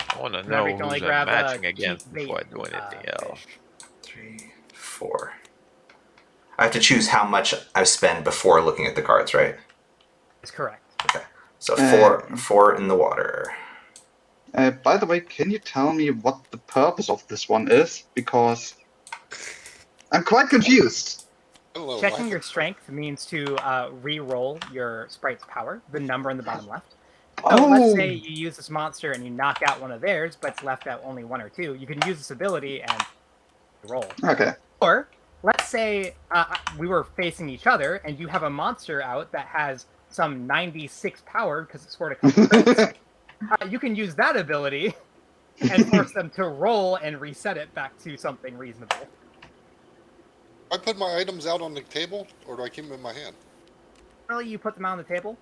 I want to Remember, know you can only who's grab, I'm matching cheap against before I bait, do anything else. fish. 3, 4. I have to choose how much I spend before looking at the cards, right? That's correct. Okay. So 4 in the water. By the way, can you tell me what the purpose of this one is? Because I'm quite confused. I don't know. Checking your strength means to re-roll your sprite's power, the number in the bottom left. So let's say you use this monster and you knock out one of theirs, but it's left out only 1 or 2. You can use this ability and roll. Okay. Or let's say we were facing each other and you have a monster out that has some 96 power because it scored a couple crits. You can use that ability and force them to roll and reset it back to something reasonable. I put my items out on the table, or do I keep them in my hand? Generally, you put them out on the table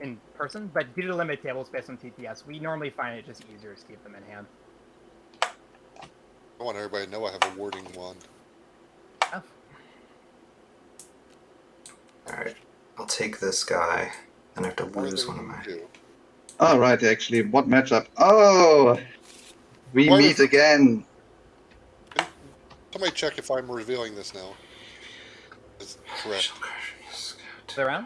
in person, but due to limited tables based on TTS, we normally find it just easier to keep them in hand. I want everybody to know I have a warding wand. Alright. I'll take this guy. And I have to lose one of my... All right, actually, what matchup? Oh, we meet again. Somebody check if I'm revealing this now. Is correct. They're around?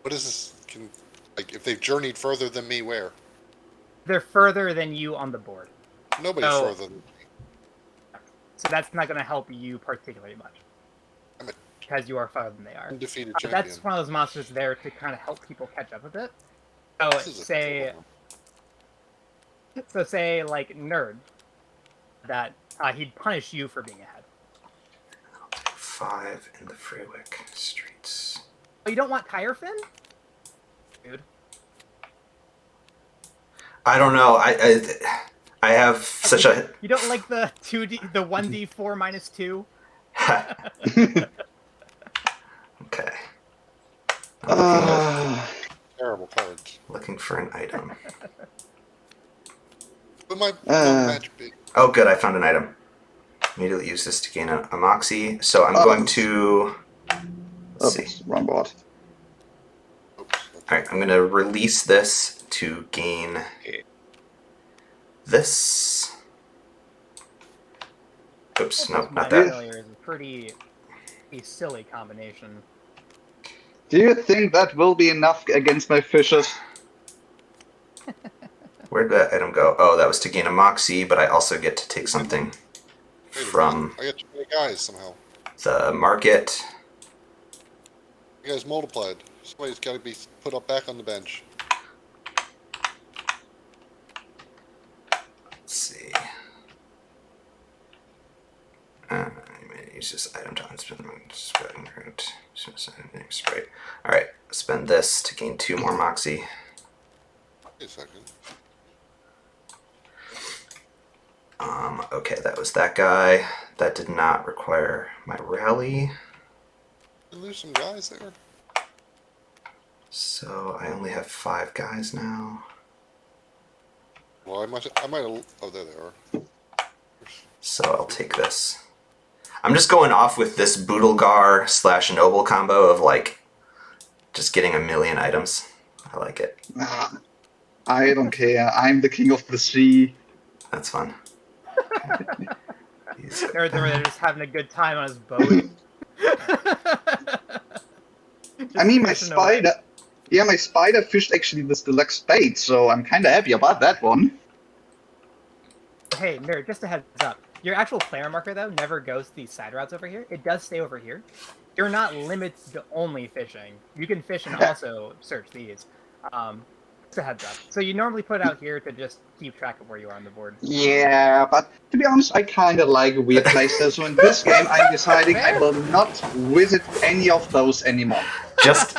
What is this? Like, if they've journeyed further than me, where? They're further than you on the board. Nobody's further than me. So that's not going to help you particularly much. Because you are farther than they are. Undefeated champion. That's one of those monsters there to kind of help people catch up a bit. So say like Nerd, that he'd punish you for being ahead. I'll take 5 in the Freywick streets. Oh, you don't want Tire Fin? Dude. I don't know. I have such a... You don't like the 1d4 minus 2? Okay. Terrible cards. Looking for an item. But my match big. Oh, good. I found an item. Immediately use this to gain a Moxie. So I'm going to... Let's see. Wrong board. Alright, I'm going to release this to gain this. Oops, no, not that. Failure is a pretty silly combination. Do you think that will be enough against my fishes? Where'd that item go? Oh, that was to gain a Moxie, but I also get to take something from I got too many guys somehow. the market. You guys multiplied. Somebody's got to be put up back on the bench. Let's see. I'm going to use this item to unspend my spreading route. Sprite. Alright, spend this to gain 2 more Moxie. Wait a second. Okay, that was that guy. That did not require my rally. Did you lose some guys there? So I only have 5 guys now. Well, I might have. Oh, there they are. So I'll take this. I'm just going off with this Boodlegar / Noble combo of like just getting a million items. I like it. I don't care. I'm the king of the sea. That's fun. Nerd's over there just having a good time on his boat. I mean, my fishing away. spider. Yeah, my spider fished actually this deluxe bait, so I'm kind of happy about that one. Hey, Nerd, just a heads up. Your actual player marker, though, never goes to these side routes over here. It does stay over here. You're not limited to only fishing. You can fish and also search these. Just a heads up. So you normally put it out here to just keep track of where you are on the board. Yeah, but to be honest, I kind of like a weird place there, so in this game I'm deciding I will not visit any of those anymore. Just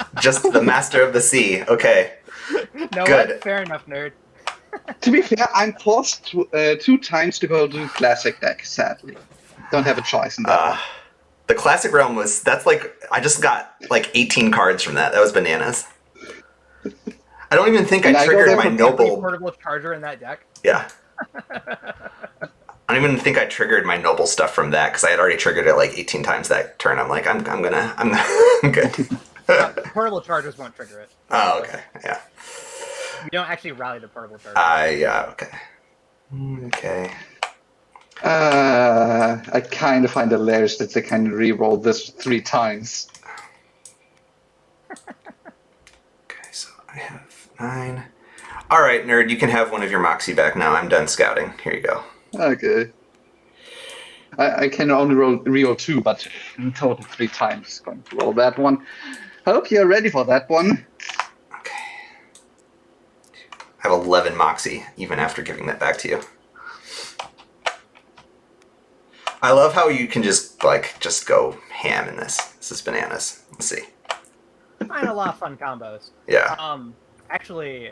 the master of the sea. Okay. No, Good. what? Fair enough, Nerd. To be fair, I'm forced to, 2 times to go to the classic deck, sadly. Don't have a choice in that. The classic realm that's like, I just got like 18 cards from that. That was bananas. I don't even think I triggered my noble portable charger in that deck. Yeah. I don't even think I triggered my noble stuff from that because I had already triggered it like 18 times that turn. I'm like, I'm good. Portable chargers won't trigger it. Oh, okay. Yeah. You don't actually rally the portable charger. Yeah. Okay. Okay. I kind of find it hilarious that they can re-roll this 3 times. Okay, so I have 9. All right, Nerd, you can have one of your Moxie back now. I'm done scouting. Here you go. Okay. I can only re-roll 2, but in total 3 times. Going to roll that one. Hope you're ready for that one. Okay. I have 11 Moxie, even after giving that back to you. I love how you can just go ham in this. This is bananas. Let's see. Find a lot of fun combos. Yeah. Actually,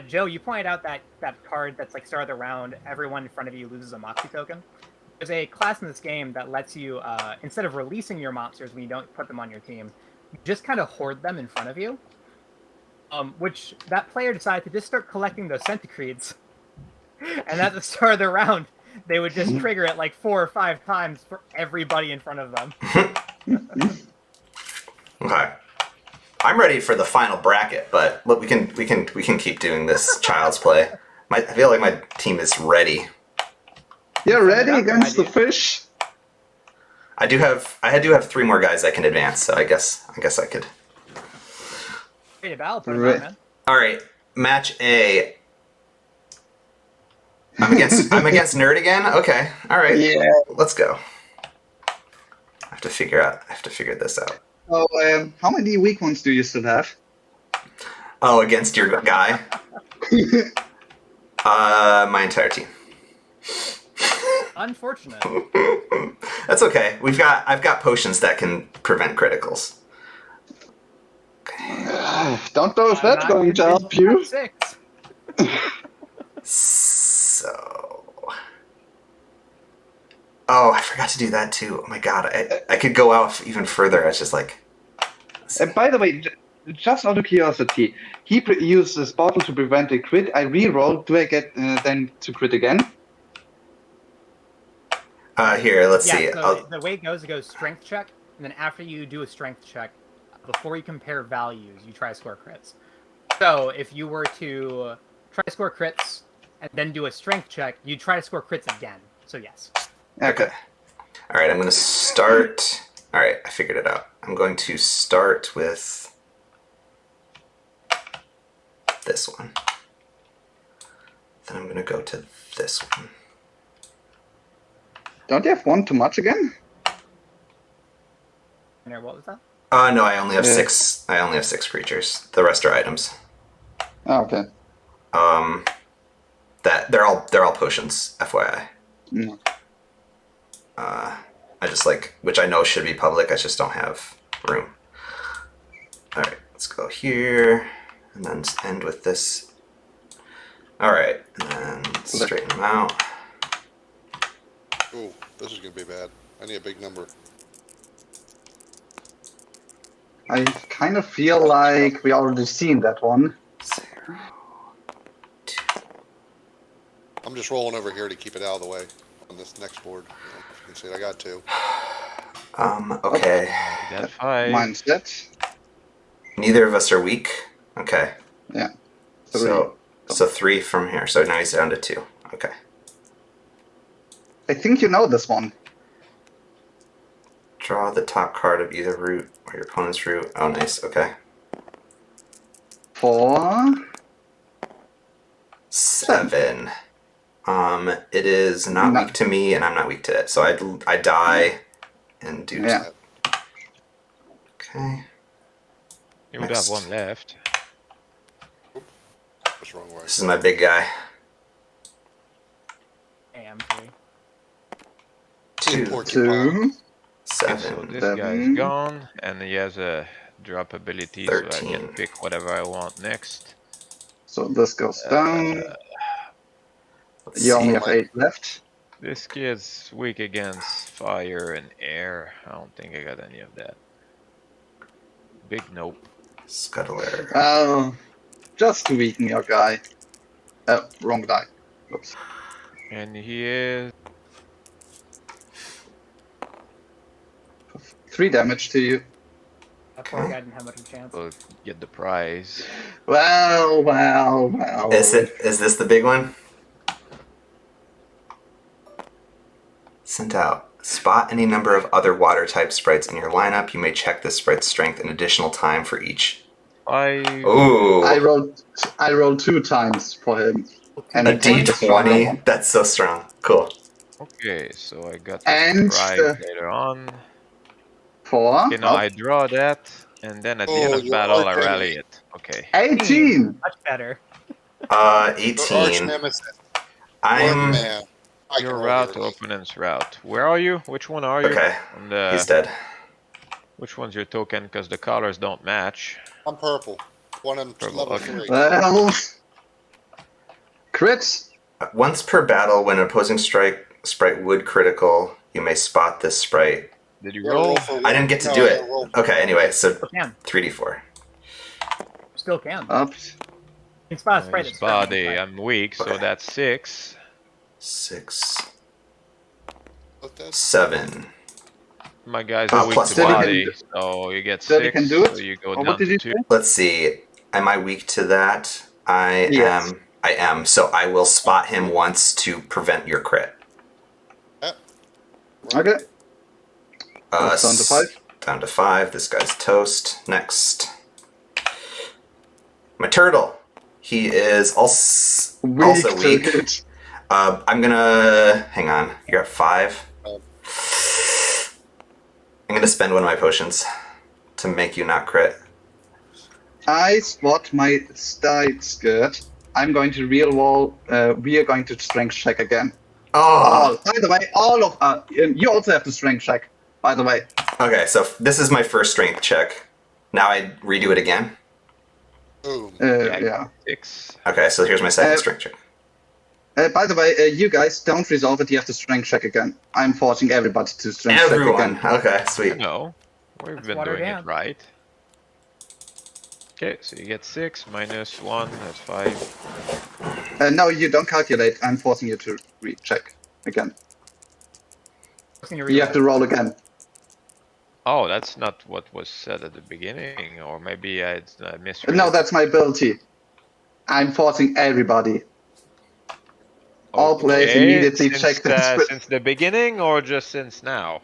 Joe, you pointed out that card that's like start of the round, everyone in front of you loses a Moxie token. There's a class in this game that lets you, instead of releasing your monsters when you don't put them on your team, you just kind of hoard them in front of you. Which that player decided to just start collecting those centipedes. And at the start of the round, they would just trigger it like 4 or 5 times for everybody in front of them. Okay. I'm ready for the final bracket, but look, we can keep doing this child's play. I feel like my team is ready. You're ready against the fish? I do have 3 more guys that can advance, so I guess I could. Ready to battle, put it on, man. All right, match A. I'm against Nerd again. Okay, all right. Yeah. Let's go. I have to figure this out. Oh, how many weak ones do you still have? Oh, against your guy? My entire team. Unfortunate. That's okay. I've got potions that can prevent criticals. Okay. Don't know if that's going to help you. 6. So. Oh, I forgot to do that too. Oh my god, I could go out even further. I was just like. By the way, just out of curiosity, he used this bottle to prevent a crit. I re-roll. Do I get then to crit again? Here, let's see. So the way it goes strength check, and then after you do a strength check, before you compare values, you try to score crits. So if you were to try to score crits and then do a strength check, you try to score crits again. So yes. Okay. All right, I'm going to start. All right, I figured it out. I'm going to start with this one. Then I'm going to go to this one. Don't you have 1 too much again? What was that? No, I only have 6. I only have 6 creatures. The rest are items. Oh, okay. That they're all potions, FYI. No. I just which I know should be public. I just don't have room. All right, let's go here, and then end with this. All right, and then straighten them out. Ooh, this is gonna be bad. I need a big number. I kind of feel like we already seen that one. 0, 2. I'm just rolling over here to keep it out of the way on this next board. You can see it, I got 2. Okay. That's 5. Mine's that. Neither of us are weak. Okay. Yeah. So 3 from here. So now he's down to 2. Okay. I think you know this one. Draw the top card of either route or your opponent's route. Oh, nice. Okay. 4. 7. It is not weak to me, and I'm not weak to it. So I die and do. Yeah. Okay. You would have one left. What's wrong way? This is my big guy. AM 2. 2. 7. So this 7. guy's gone, and he has a drop ability, 13. so I can pick whatever I want next. So this goes down. Let's You see. only have 8 left. This kid's weak against fire and air. I don't think I got any of that. Big nope. Scuttler. Oh, just to weaken your guy. Wrong die. Oops. And he is 3 damage to you. That poor guy didn't have much of a chance. will get the prize. Well. Is this the big one? Sent out. Spot any number of other water type sprites in your lineup. You may check this sprite's strength an additional time for each. Ooh. I rolled 2 times for him. And A he takes the final D20. one. That's so strong. Cool. Okay, so I got And the prize later on. 4. Okay, now I draw that, and then at the end of you're battle I arch rally enemy. it. Okay. 18. Much better. Your arch 18. nemesis. I'm. Man. I can Your roll route to here. opponent's route. Where are you? Which one are you? Okay. On the, He's dead. which one's your token? Because the colors don't match. I'm purple. One of them Purple, level okay. 3. Well. Crits. Once per battle, when an opposing sprite would critical, you may spot this sprite. Did you You gotta roll? for I didn't get to do you it. gotta roll. Okay, anyway, so Still can. 3d4. Still can. Up. You can spot a sprite His that's body. friendly, I'm weak, so Okay. that's 6. 6. Look, that's 7. My guy's Oh, weak plus to Did he body, so you get Did he 6. can do it? So you go Or down what did to you 2. say? Let's see. Am I weak to that? I Yes. am. I am. So I will spot him once to prevent your crit. Okay. Uh, That's down to 5. Down to 5. This guy's toast. Next. My turtle. He is also to weak. hit. I'm gonna hang on. You're at 5. I'm gonna spend one of my potions to make you not crit. I spot my side skirt. I'm going to real wall. We are going to strength check again. Oh. By the way, all of you also have to strength check. By the way. Okay, so this is my first strength check. Now I redo it again. boom. Yeah. 6. Okay, so here's my second strength check. By the way, you guys don't resolve it. You have to strength check again. I'm forcing everybody to strength Everyone. check again. Okay, sweet. No, we've been watered doing down. it right. Okay, so you get 6 minus 1, that's 5. No, you don't calculate. I'm forcing you to recheck again. You have to roll again. Oh, that's not what was said at the beginning, or maybe I misread. No, that's my ability. I'm forcing everybody. All players immediately since, check this. since the beginning, or just since now?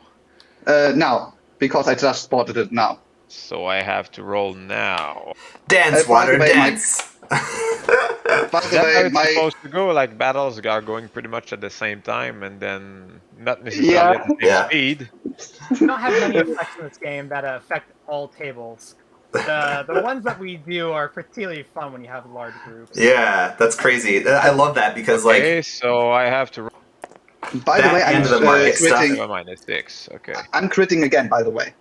Now, because I just spotted it now. So I have to roll now. Dance, by water, the way, dance. By Is the that how way, it's my supposed to go? Like battles are going pretty much at the same time, and then not necessarily at the same Yeah. speed. We don't have many effects in this game that affect all tables. The ones that we do are particularly fun when you have large groups. Yeah, that's crazy. I love that because Okay, so I have to roll by the that way, and I'm the market critting. stuff. minus 6. Okay, I'm critting again. By the way.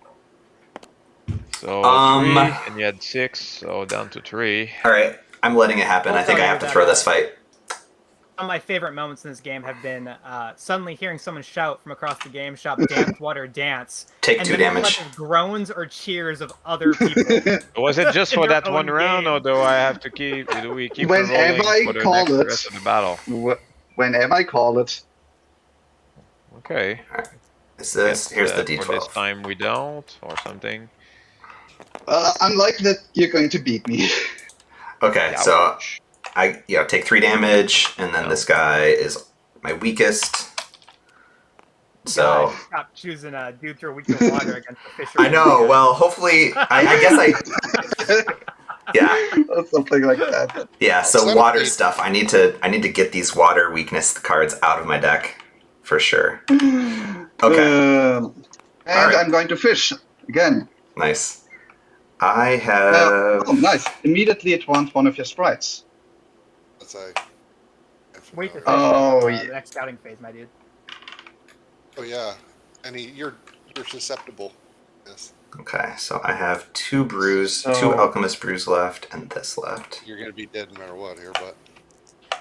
so 3, Um, and you had 6, so down to 3. All right, I'm letting it happen. I think I have to throw this fight. Some of my favorite moments in this game have been suddenly hearing someone shout from across the game shop, "Dance, water, dance!" Take and 2 then a damage. bunch of groans or cheers of other people. Was it just In for their that one own round, game. or do I have to keep? Do we keep Whenever rolling I for the call it. rest of the battle? Whenever I call it. Okay. Is this? Guess, Here's the For this D12. time we don't, or something. Unlike that, you're going to beat me. Okay, so I take 3 damage, and then this guy is my weakest. So God, stop choosing a dude through a week of water against the fisher. I know. Well, hopefully, I guess I. Yeah. Or something like that. Yeah. So water stuff. I need to get these water weakness cards out of my deck, for sure. Okay. And I'm going to fish again. Nice. I have. Oh, nice! Immediately it wants one of your sprites. That's a. Wait to finish yeah. the next scouting phase, my dude. Oh yeah, and you're susceptible. Yes. Okay, so I have 2 brews, 2 alchemist brews left, and this left. You're gonna be dead no matter what here, but.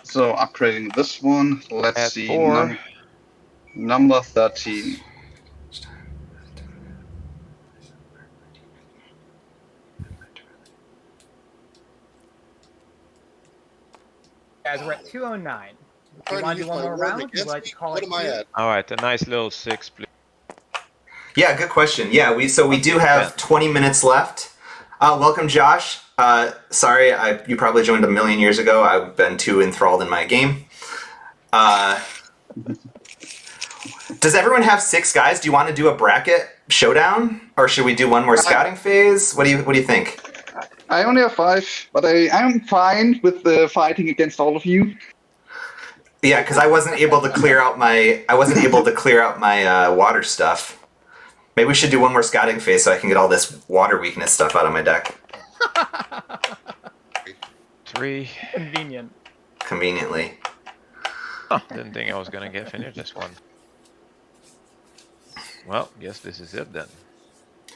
So upgrading this one. Let's see. 4. Number 13. Guys, we're at 209. Do you want to do one more round? Would you like to call what it am I at? All right, a nice little 6, please. Yeah, good question. Yeah, we do have 20 minutes left. Welcome, Josh. Sorry, you probably joined a million years ago. I've been too enthralled in my game. Does everyone have 6 guys? Do you want to do a bracket showdown, or should we do one more scouting phase? What do you think? I only have 5, but I am fine with the fighting against all of you. Yeah, because I wasn't able to clear out my water stuff. Maybe we should do one more scouting phase so I can get all this water weakness stuff out of my deck. 3. Convenient. Conveniently. Huh, didn't think I was gonna get finished this one. Well, guess this is it then.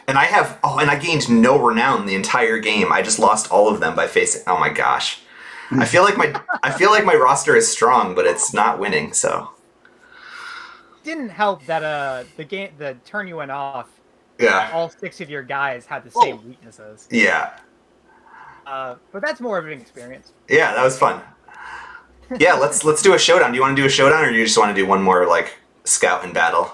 And I gained no renown the entire game. I just lost all of them by facing. Oh my gosh. I feel like my roster is strong, but it's not winning. So Didn't help that the turn you went off. yeah, All 6 of your guys had the same weaknesses. yeah, but that's more of an experience. yeah. That was fun. Yeah, let's do a showdown. Do you want to do a showdown, or do you just want to do one more like scout and battle?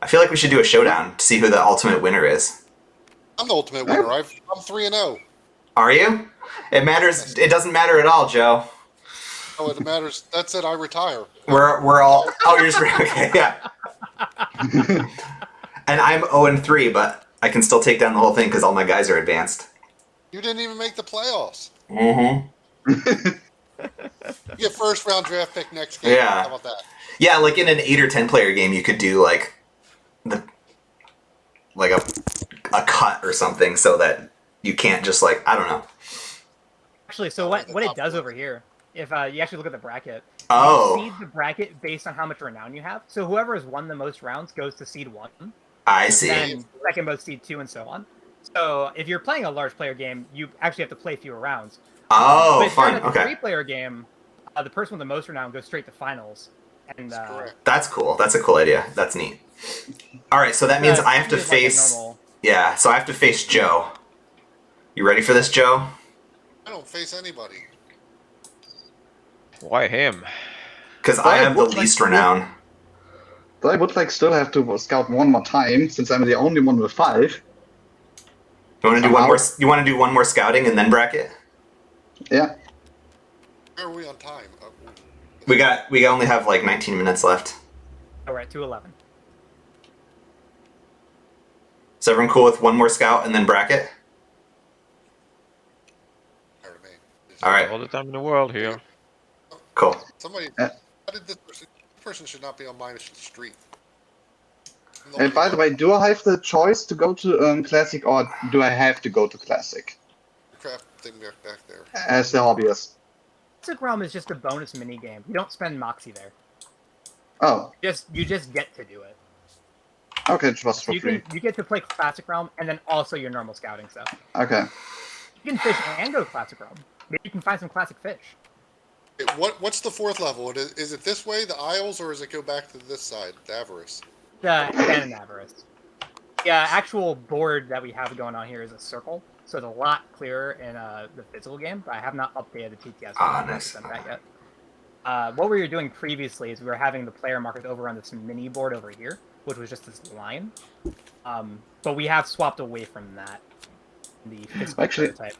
I feel like we should do a showdown to see who the ultimate winner is. I'm the ultimate winner. I'm 3-0. Are you? It matters. It doesn't matter at all, Joe. Oh, it matters. That's it. I retire. We're all. Oh, you're just okay. Yeah. And I'm 0-3, but I can still take down the whole thing because all my guys are advanced. You didn't even make the playoffs. Mm-hmm. You get first round draft pick next game. Yeah. How about that? Yeah, like in an 8 or 10 player game, you could do like a cut or something so that you can't just like, I don't know. Actually, so what it does over here, if you actually look at the bracket, Oh. you seed the bracket based on how much renown you have. So whoever has won the most rounds goes to seed 1. I see. Then second most seed 2, and so on. So if you're playing a large player game, you actually have to play fewer rounds. Oh, but if fun. you're in a Okay. 3-player game, the person with the most renown goes straight to finals. And That's correct. That's cool. That's a cool idea. That's neat. All right, so that means I have to it's like a face. normal- Yeah, so I have to face Joe. You ready for this, Joe? I don't face anybody. Why him? Because I have the least renown. But I would still have to scout one more time since I'm the only one with 5. You want to do one more? You want to do one more scouting and then bracket? Yeah. Where are we on time? We only have like 19 minutes left. Oh, we're at 211. Is everyone cool with one more scout and then bracket? All right. All the time in the world here. Cool. Somebody. How did this person should not be on my street? And by the way, do I have the choice to go to Classic, or do I have to go to Classic Crap thing back there. as the hobbyist? Classic Realm is just a bonus mini game. You don't spend Moxie there. Oh, You just get to do it. okay, just for free. You get to play Classic Realm and then also your normal scouting stuff. Okay. You can fish and go Classic Realm. Maybe you can find some classic fish. What's the 4th level? Is it this way, the Isles, or does it go back to this side, the Avarice? The Abandoned Avarice. The actual board that we have going on here is a circle, so it's a lot clearer in the physical game, but I have not updated the TTS. Nice. That yet. What we were doing previously is we were having the player markers over on this mini board over here, which was just this line. But we have swapped away from that. The physical Actually, prototype.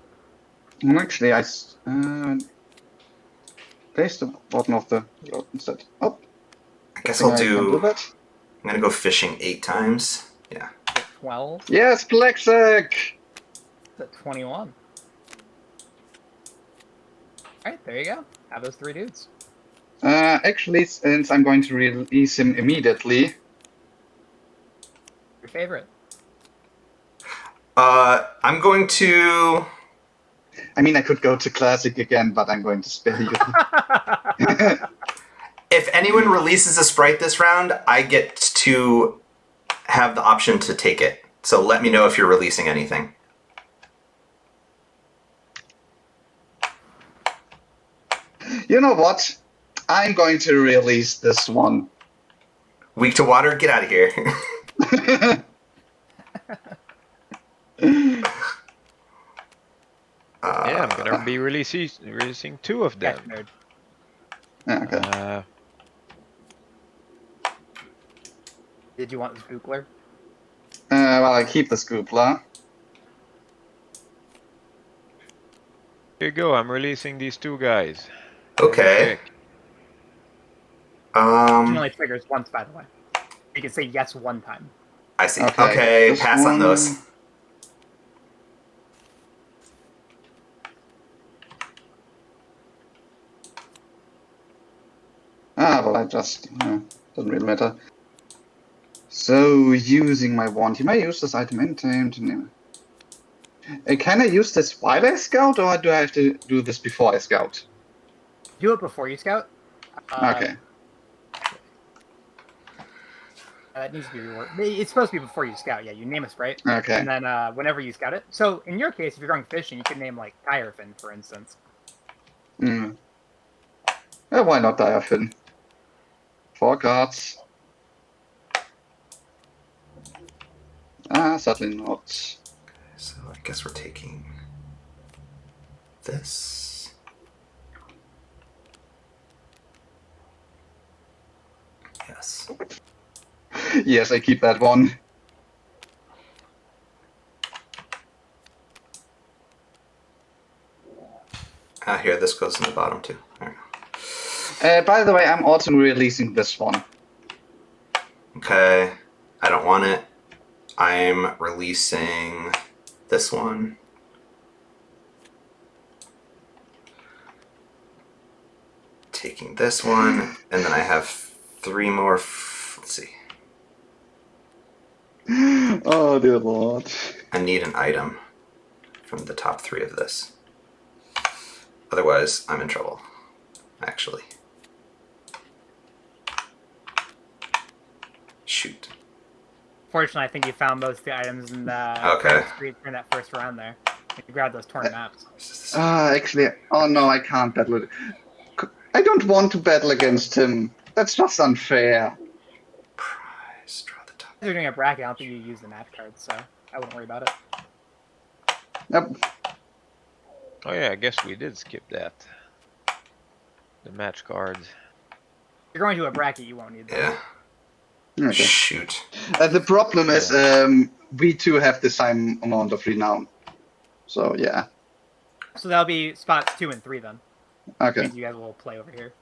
Well, actually, I placed the bottom of the road instead. Oh, I guess think I'll I can do that. I'm gonna go fishing 8 times. Yeah. 12. Yes, Plexic! At 21. Alright, there you go. Have those 3 dudes. Actually, since I'm going to release him immediately. Your favorite. I'm going to. I mean, I could go to Classic again, but I'm going to spare you. If anyone releases a sprite this round, I get to have the option to take it. So let me know if you're releasing anything. You know what? I'm going to release this one. Weak to water, get out of here. Yeah, I'm gonna be releasing 2 of them. Okay. Did you want the Spookler? Well, I keep the Scoopla. Here you go, I'm releasing these 2 guys. Okay. It only triggers once, by the way. You can say yes 1 time. I see. Okay, pass on those. Well, I just... doesn't really matter. So, using my wand. You may use this item anytime to name it. Can I use this while I scout, or do I have to do this before I scout? Do it before you scout. Okay. That needs to be reworked. It's supposed to be before you scout. Yeah, you name a sprite. Okay. And then whenever you scout it. So in your case, if you're going fishing, you could name like Tyrefin, for instance. Why not Diaphin? 4 cards. Certainly not. So I guess we're taking this. Yes. Yes, I keep that one. Here, this goes in the bottom too. There we go. By the way, I'm also releasing this one. Okay. I don't want it. I'm releasing this one. Taking this one, and then I have 3 more. Let's see. Oh, dear Lord. I need an item from the top 3 of this. Otherwise, I'm in trouble, actually. Shoot. Fortunately, I think you found most of the items in the Okay. street during that first round there. You grabbed those torn maps. Actually, oh no, I can't battle it. I don't want to battle against him. That's just unfair. Prize, draw the top. If you're doing a bracket, I don't think you use the map cards, so I wouldn't worry about it. Yep. Oh yeah, I guess we did skip that. The match cards. If you're going to a bracket, you won't need them. Yeah. Okay. Shoot. The problem is we two have the same amount of renown. So, yeah. So that'll be spots 2 and 3 then. Okay. Means you guys will play over here.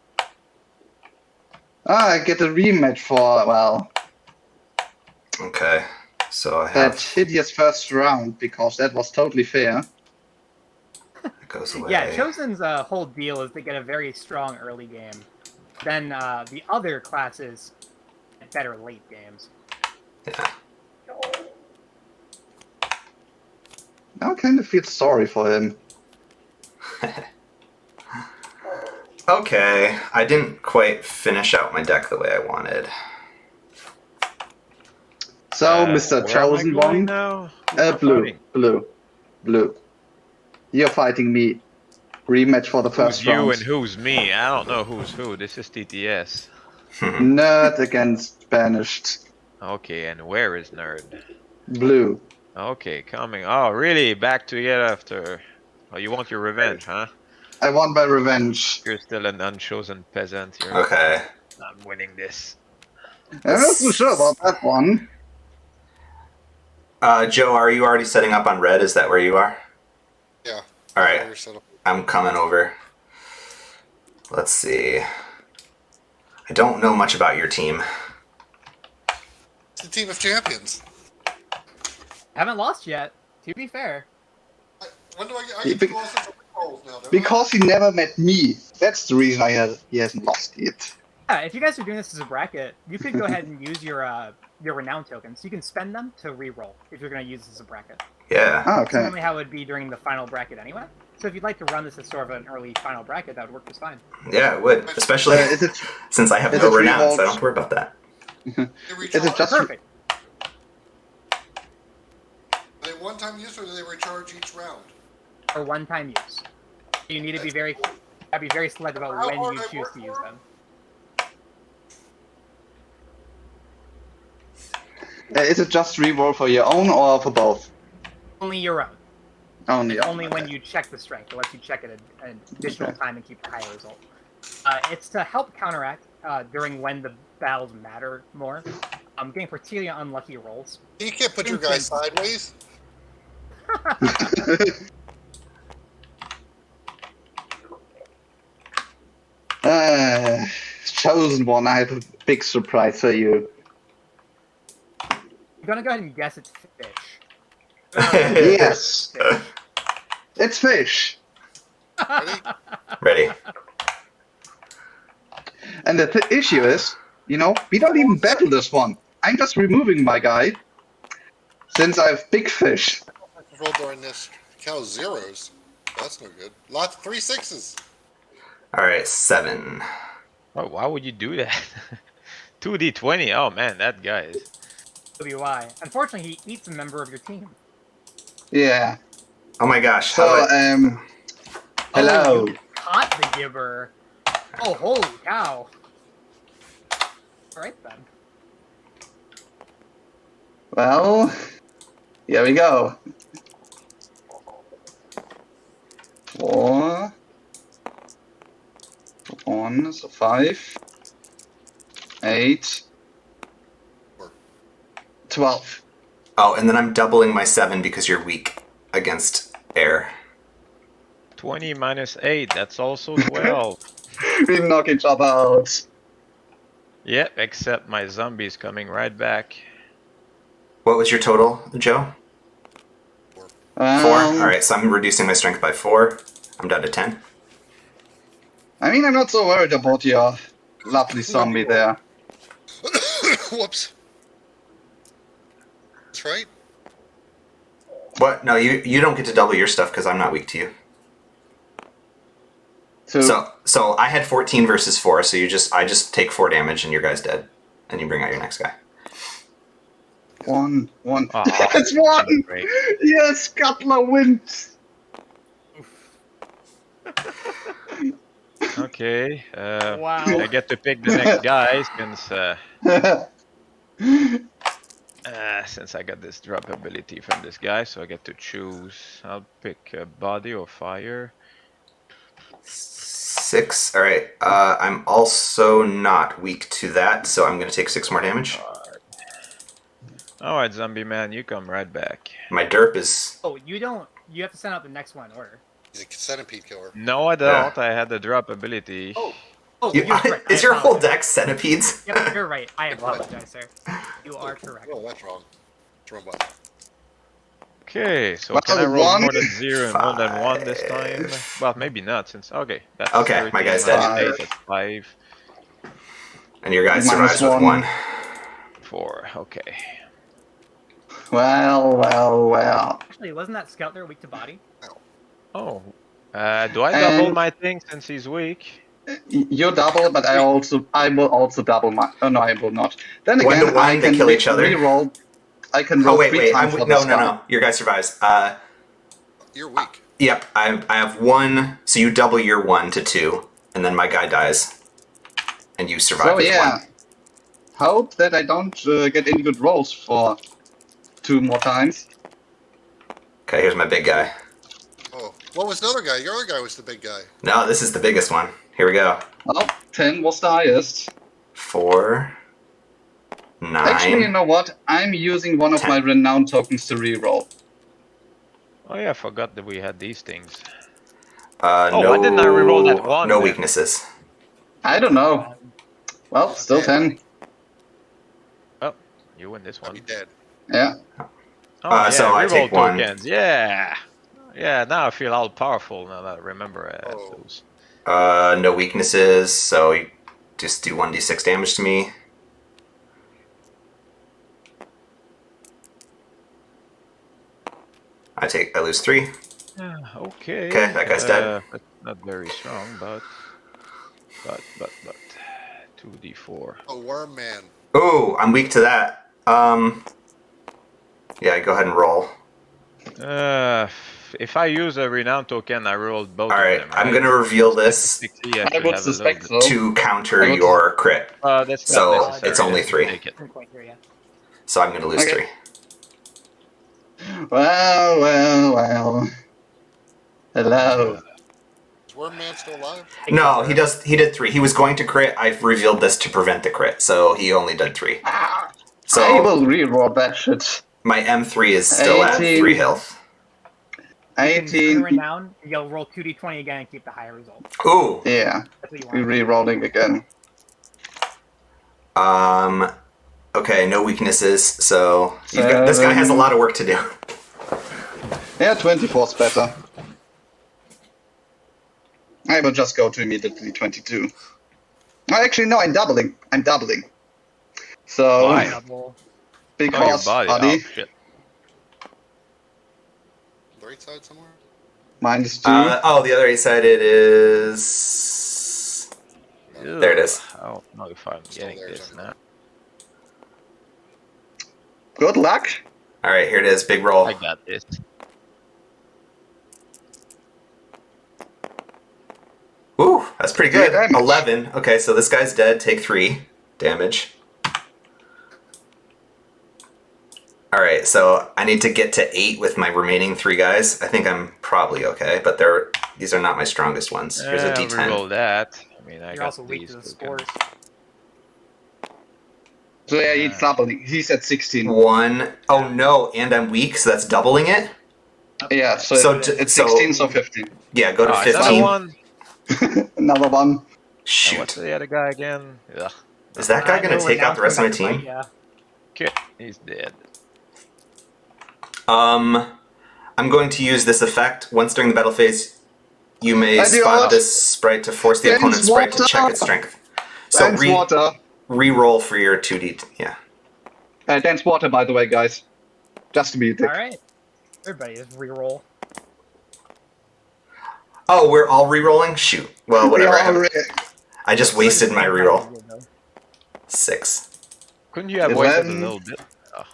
I get a rematch for, well, Okay. So I that have. hideous first round, because that was totally fair. It goes away. Yeah, Chosen's whole deal is to get a very strong early game. Then the other classes get better late games. Yeah. I kind of feel sorry for him. Okay. I didn't quite finish out my deck the way I wanted. So, Mr. Where Chosen am I going One, now? blue. You're fighting me. Rematch for the first Who's you round. and who's me? I don't know who's who. This is TTS. Nerd against Banished. Okay, and where is Nerd? Blue. Okay, coming. Oh, really? Back together after... Oh, you want your revenge, huh? I want my revenge. You're still an unchosen peasant. You're Okay. not winning this. I'm not so sure about that one. Joe, are you already setting up on red? Is that where you are? Yeah. All right, I'm coming over. Let's see. I don't know much about your team. It's the team of champions. Haven't lost yet, to be fair. When do I get two losses for rolls now? Because he never met me. That's the reason he hasn't lost yet. Yeah, if you guys are doing this as a bracket, you could go ahead and use your renown tokens. You can spend them to re-roll if you're going to use this as a bracket. Yeah. Oh, That's okay. normally how it would be during the final bracket anyway. So if you'd like to run this as sort of an early final bracket, that would work just fine. Yeah, it would. Especially since I have no renown, so I don't have to worry about that. Is it just Perfect. Are they one-time use or do they recharge each round? For one-time use. You need to be very selective about when you choose to use them. Is it just reroll for your own or for both? Only your own. Only When you check the strength. It lets you check it an additional time and keep a higher result. It's to help counteract during when the battles matter more. Getting particularly unlucky rolls. You can't put your guy sideways. Chosen one, I have a big surprise for you. I'm gonna go ahead and guess it's fish. Yes! It's fish! Ready. And the issue is, we don't even battle this one. I'm just removing my guy, since I have big fish. Roll during this. Cow zeros. That's no good. Lots of 3 6s. All right, 7. Oh, why would you do that? 2d20. Oh man, that guy is. WY. Unfortunately, he eats a member of your team. Yeah. Oh my gosh. So, how hello. You caught the gibber. Oh, holy cow. Alright then. Well, here we go. 4. 1, so 5. 8. 12. Oh, and then I'm doubling my 7 because you're weak against air. 20 minus 8, that's also 12. We knock each other out. Yep, except my zombie's coming right back. What was your total, Joe? 4. All right, so I'm reducing my strength by 4. I'm down to 10. I mean, I'm not so worried about your lovely zombie there. Whoops. That's right. What? No, you don't get to double your stuff because I'm not weak to you. So I had 14 versus 4, so I just take 4 damage and your guy's dead, and you bring out your next guy. 1. Oh, That's 1! great. Yes, Cutler wins! Okay, Wow. I get to pick the next guy since I got this drop ability from this guy, so I get to choose. I'll pick body or fire. 6. All right. I'm also not weak to that, so I'm going to take 6 more damage. All right, zombie man, you come right back. My derp is... Oh, you don't. You have to send out the next one in order. He's a centipede killer. No, I don't. I had the drop ability. Oh, You, you're correct. is your whole deck centipedes? Yep, you're right. I apologize, sir. You are correct. Oh, that's wrong. It's wrong button. Okay, so Well, can I roll 1? more than 0 and more than 1 this time? Well, maybe not, since... Okay, that's Okay, 13 my guy's minus dead. 8, that's 5. And your guy Minus survives with 1. 1. 4, okay. Well. Actually, wasn't that scout there weak to body? Oh, do I double my thing since he's weak? You double, but I will also double my... Oh, no, I will not. Then 1 again, to 1, I they can kill each other. Reroll. I can roll Oh, wait, 3 times for this guy. no. Your guy survives. You're weak. Yep, I have 1, so you double your 1 to 2, and then my guy dies. And you survive So with yeah, 1. hope that I don't get any good rolls for 2 more times. Okay, here's my big guy. Oh, what was the other guy? Your other guy was the big guy. No, this is the biggest one. Here we go. Well, 10 was the highest. 4, 9. Actually, you know what? I'm using one of 10. my renown tokens to reroll. Oh yeah, I forgot that we had these things. Oh, no, why didn't I reroll that one No then? weaknesses. I don't know. Well, still 10. Oh, you win this I'll one. be dead. Yeah. Oh, yeah, so I reroll take one. tokens. Yeah. Yeah, now I feel all powerful now that I remember Oh. those. No weaknesses, so you just do 1d6 damage to me. I lose 3. Okay. Okay, that guy's dead. That's not very strong, but 2d4. Oh, Worm Man. Ooh, I'm weak to that. Yeah, go ahead and roll. If I use a renown token, I rolled both All right, of them, right? I'm gonna reveal this Statistically, I I should would have a little suspect bit. so. to counter I would- your crit. That's So, not necessary. it's only Let's 3. Take it. 3.3, yeah. So I'm gonna lose Okay. 3. Well. Hello. Is Worm Man still alive? No, he did 3. He was going to crit. I've revealed this to prevent the crit, so he only did 3. I So will reroll that shit. my M3 is still at 18. 3 health. You can 18. renown, you'll roll 2d20 again and keep the higher result. Ooh. Yeah, That's what you we're want. rerolling again. Okay, no weaknesses. So this guy has a lot of work to do. Yeah, 24's better. I will just go to immediately 22. Oh, actually, no, I'm doubling. So, Why? Double. because, Oh, your body. buddy, Oh, shit. The right side somewhere? -2. The other side it is. There it is. I don't know if I'm Still getting there, this Johnny. now. Good luck. All right, here it is. Big roll. I got this. Ooh, that's pretty good. Damage. 11. Okay, so this guy's dead. Take 3 damage. All right, so I need to get to 8 with my remaining 3 guys. I think I'm probably okay, but these are not my strongest ones. Here's a I'll D10. reroll that. I mean, I You're got also weak these to the tokens. scores. So yeah, he's doubling. He's at 16. 1. Oh no, and I'm weak, so that's doubling it. Yeah, so, So it's so- 16, so 15. Yeah, go to Oh, 15. another one. Another one. And Shoot. what's the other guy again? Ugh. Is that guy going to take out the rest of my team? Yeah. Okay, he's dead. I'm going to use this effect. Once during the battle phase, you may I do spot not. this sprite to force the Dance opponent's sprite to water. check its strength. So Dance water. re-roll for your 2D. Yeah. Dance water, by the way, guys. Just to be a dick. Alright. Everybody just reroll. Oh, we're all re-rolling? Shoot. Well, whatever. Yeah, I just wasted my re-roll. 6. Couldn't you have waited a 11. little bit? Oh.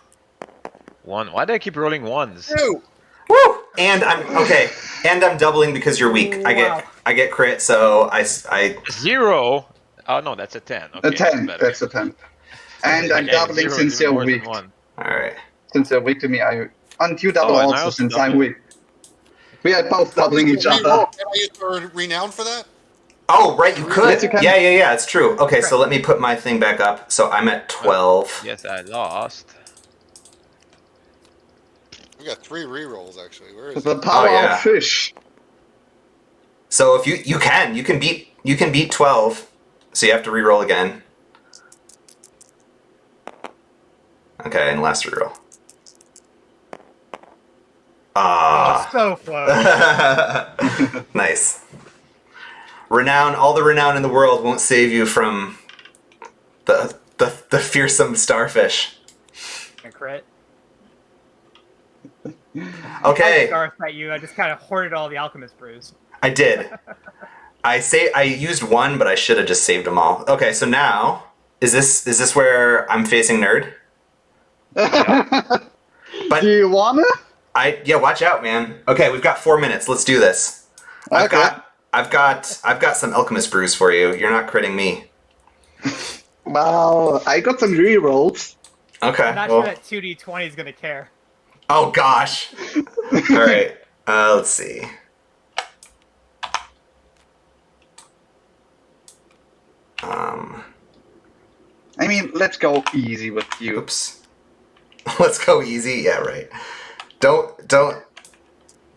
1. Why do I keep rolling ones? Ew! Woo! And I'm doubling because you're weak. Wow. I get crit, so I 0? Oh no, that's a 10. Okay, A 10. better. That's a 10. And I'm Okay, doubling 0 since is you're more than weak. 1. all right. Since you're weak to me, and you double Oh, and I also also since double. I'm weak. We are both doubling each other. Reroll. Can I use a renown for that? Oh, right, you could. Yes, you can. Yeah, it's true. Okay, so let me put my thing back up. So I'm at 12. Yes, I lost. We got 3 rerolls actually. Where is The it? power yeah. of fish. So if you can beat 12. So you have to re-roll again. Okay, and last re-roll. Ah. So close. Nice. All the renown in the world won't save you from the fearsome starfish. A crit. Okay, Garth at you. I just kind of hoarded all the alchemist brews. I did. I used 1, but I should have just saved them all. Okay, so now is this where I'm facing nerd? But Do you wanna? watch out, man. Okay, we've got 4 minutes. Let's do this. I've got some alchemist brews for you. You're not critting me. Well, I got some rerolls. Okay. I'm not well- sure that 2d20 is going to care. Oh gosh. All right. Let's see. I mean, let's go easy with you. Oops. Let's go easy. Yeah, right. Don't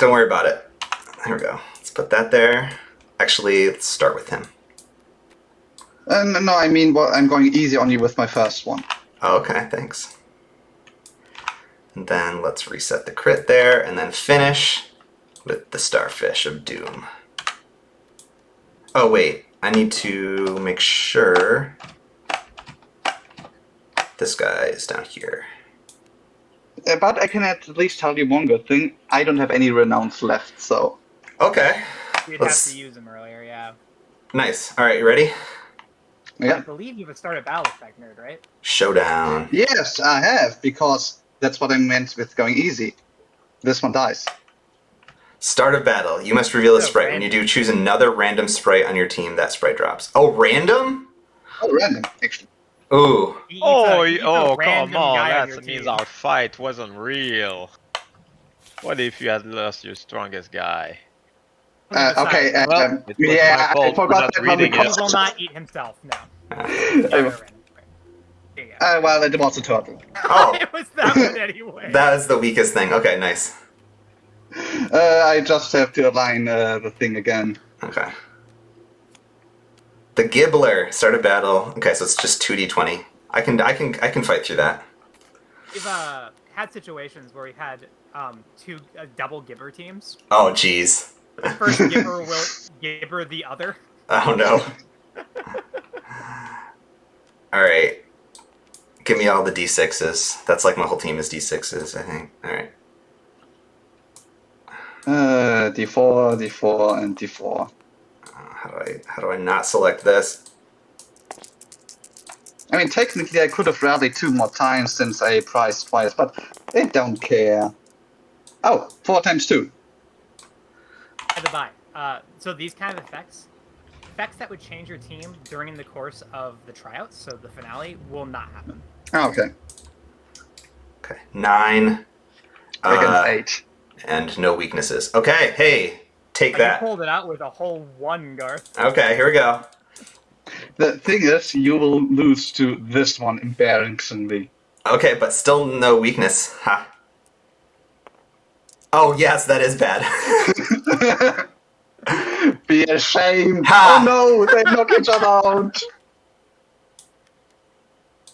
worry about it. There we go. Let's Let's put that there. Actually, let's start with him. No, I mean, I'm going easy on you with my first one. Oh, okay, thanks. And then let's reset the crit there, and then finish with the Starfish of Doom. Oh, wait. I need to make sure this guy is down here. But I can at least tell you one good thing. I don't have any renowns left, so... Okay. You'd have to use them earlier, yeah. Nice. All right, you ready? Yeah. I believe you have a started battle effect, nerd, right? Showdown. Yes, I have, because that's what I meant with going easy. This one dies. Start of battle. You must reveal a Oh, sprite. When you do, choose another random sprite on your team. That sprite drops. Oh, random? Oh, random, actually. Ooh. Come on, that means our fight wasn't real. What if you had lost your strongest guy? Okay, Well, it was yeah, my fault I forgot for that not reading He it. will not eat himself, no. Well, it was a turtle. Oh. It was that one anyway. That is the weakest thing. Okay, nice. I just have to align the thing again. Okay. The Gibbler. Start of battle. Okay, so it's just 2d20. I can fight through that. We've had situations where we had two double Gibber teams. Oh, jeez. The first Gibber will Gibber the other. Oh, no. All right. Give me all the d6s. That's like my whole team is d6s, I think. All right. D4, D4, and D4. How do I not select this? I mean, technically I could have rallied 2 more times since I priced twice, but they don't care. Oh, 4 times 2. By the by, so these kind of effects that would change your team during the course of the tryouts, so the finale, will not happen. Oh, okay. Okay, 9. Against 8. And no weaknesses. Okay, hey, take that. You pulled it out with a whole 1, Garth. Okay, here we go. The thing is, you will lose to this one embarrassingly. Okay, but still no weakness. Ha. Oh, yes, that is bad. Be ashamed. Ha! Oh no, they knock each other out.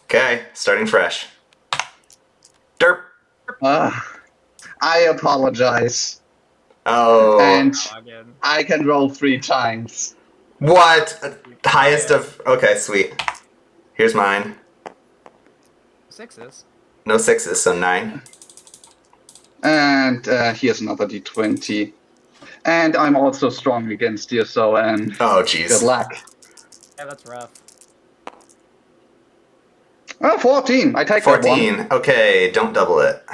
Okay, starting fresh. Derp. I apologize. Oh. And Again. I can roll 3 times. What? Highest of... Okay, sweet. Here's mine. 6s. No 6s, so 9. And here's another d20. And I'm also strong against you, so Oh, jeez. good luck. Yeah, that's rough. Oh, 14. I take that 14. one. Okay, don't double it.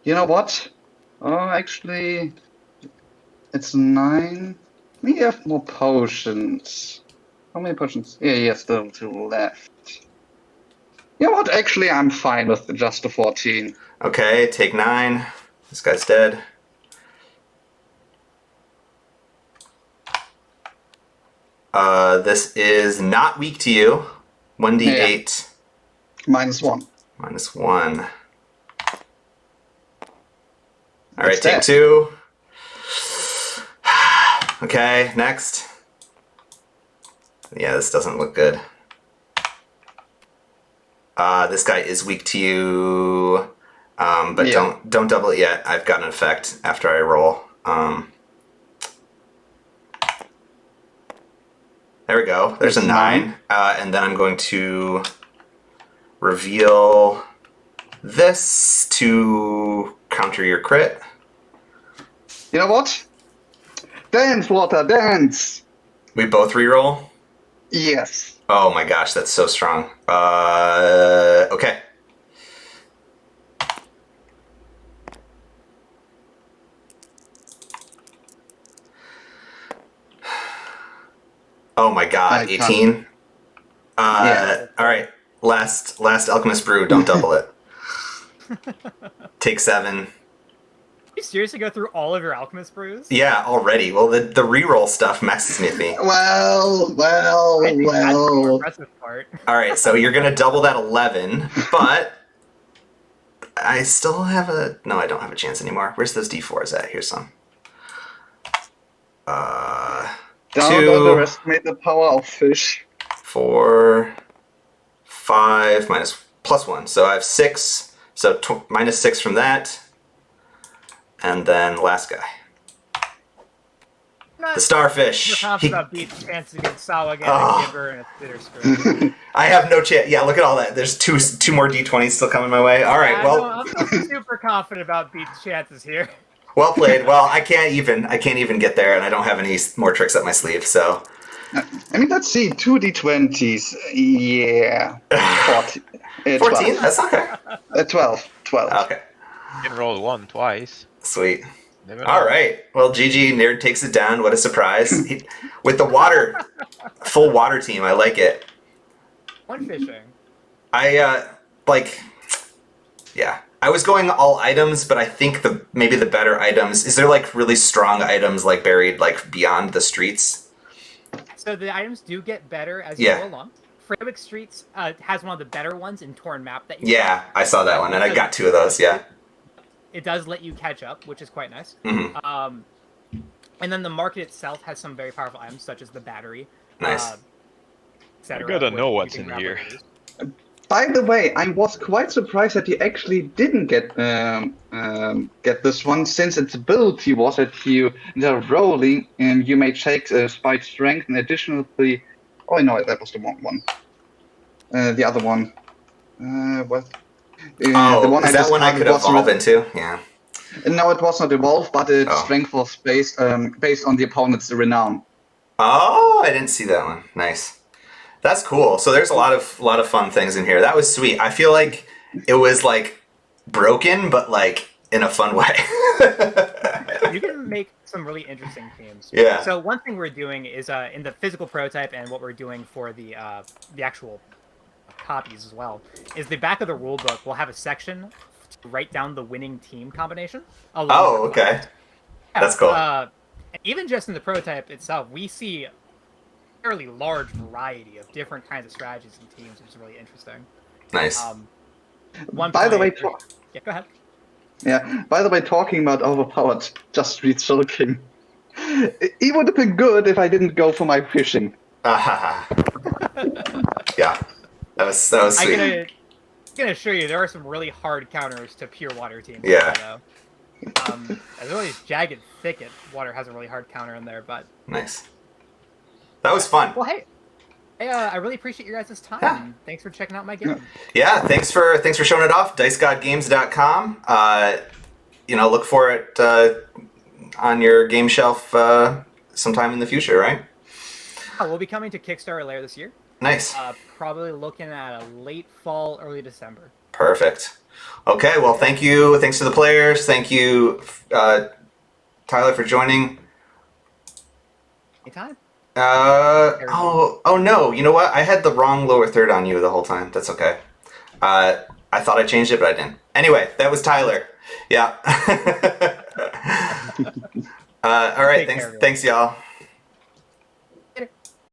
You know what? Oh, actually, it's 9. We have more potions. How many potions? Yeah, you have still 2 left. You know what? Actually, I'm fine with just the 14. Okay, take 9. This guy's dead. This is not weak to you. 1d8. -1. -1. Alright, It's take dead. 2. Okay, next. Yeah, this doesn't look good. This guy is weak to you, but Yeah. don't double it yet. I've got an effect after I roll. There we go. There's a That's 9. And then I'm going to reveal this to counter your crit. You know what? Dance, water, dance! We both reroll? Yes. Oh my gosh, that's so strong. Okay. Oh my god, 18? Yeah. Alright, last Alchemist Brew, don't double it. Take 7. You seriously go through all of your alchemist brews? Yeah, already. Well, the reroll stuff messes with me. Well. I think that's the more impressive part. Alright, so you're gonna double that 11, but I still have a... No, I don't have a chance anymore. Where's those d4s at? Here's some. Don't 2, underestimate the power of fish. 4, 5, plus 1. So I have 6. So minus 6 from that. And then last guy. The starfish. We're confident about Beat's chances against Sawa again, a Gibber, and a Bitter Screw. I have no chance. Yeah, look at all that. There's two more d20s still coming my way. All right, well... I'm super confident about Beat's chances here. Well played. Well, I can't even get there, and I don't have any more tricks up my sleeve, so... I mean, let's see. 2 d20s. Yeah. 14. 14? That's okay. 12. Okay. You can roll 1 twice. Sweet. All right. Well, GG Nerd takes it down. What a surprise. With the full water team, I like it. One fishing. Yeah. I was going all items, but I think maybe the better items, is there like really strong items like buried like beyond the streets? So the items do get better as you go along. Freywick Streets has one of the better ones in Torn Map that you Yeah, I saw that one, and I got 2 of those, yeah. It does let you catch up, which is quite nice. Mm-hmm. And then the market itself has some very powerful items, such as the battery. Nice. I gotta know what's in here. By the way, I was quite surprised that you actually didn't get this one, since its ability was that they're rolling and you may take spike strength and additionally... Oh no, that was the wrong one. The other one. What? The one is that one I could evolve into? Yeah. No, it was not evolved, but its strength was based on the opponent's renown. Oh, I didn't see that one. Nice. That's cool. So there's a lot of fun things in here. That was sweet. I feel like it was like broken, but like in a fun way. You can make some really interesting themes. Yeah. So one thing we're doing is in the physical prototype, and what we're doing for the actual copies as well, is the back of the rule book will have a section to write down the winning team combination. Oh, okay. That's cool. Even just in the prototype itself, we see a fairly large variety of different kinds of strategies and teams, which is really interesting. Nice. By the way, yeah, go ahead. Yeah. By the way, talking about overpowered, just read King. It would have been good if I didn't go for my fishing. Yeah. That was sweet. I can assure you, there are some really hard counters to pure water teams. Yeah. As well as Jagged Thicket, water has a really hard counter in there, but... Nice. That was fun. Well, hey, I really appreciate your guys' time. Yeah. Thanks for checking out my game. Yeah, thanks for showing it off. DiceGodGames.com. Look for it on your game shelf sometime in the future, right? We'll be coming to Kickstarter later this year. Nice. Probably looking at a late fall, early December. Perfect. Okay, well, thank you. Thanks to the players. Thank you, Tyler, for joining. Anytime. Oh no, you know what? I had the wrong lower third on you the whole time. That's okay. I thought I changed it, but I didn't. Anyway, that was Tyler. Yeah. All right, thanks y'all.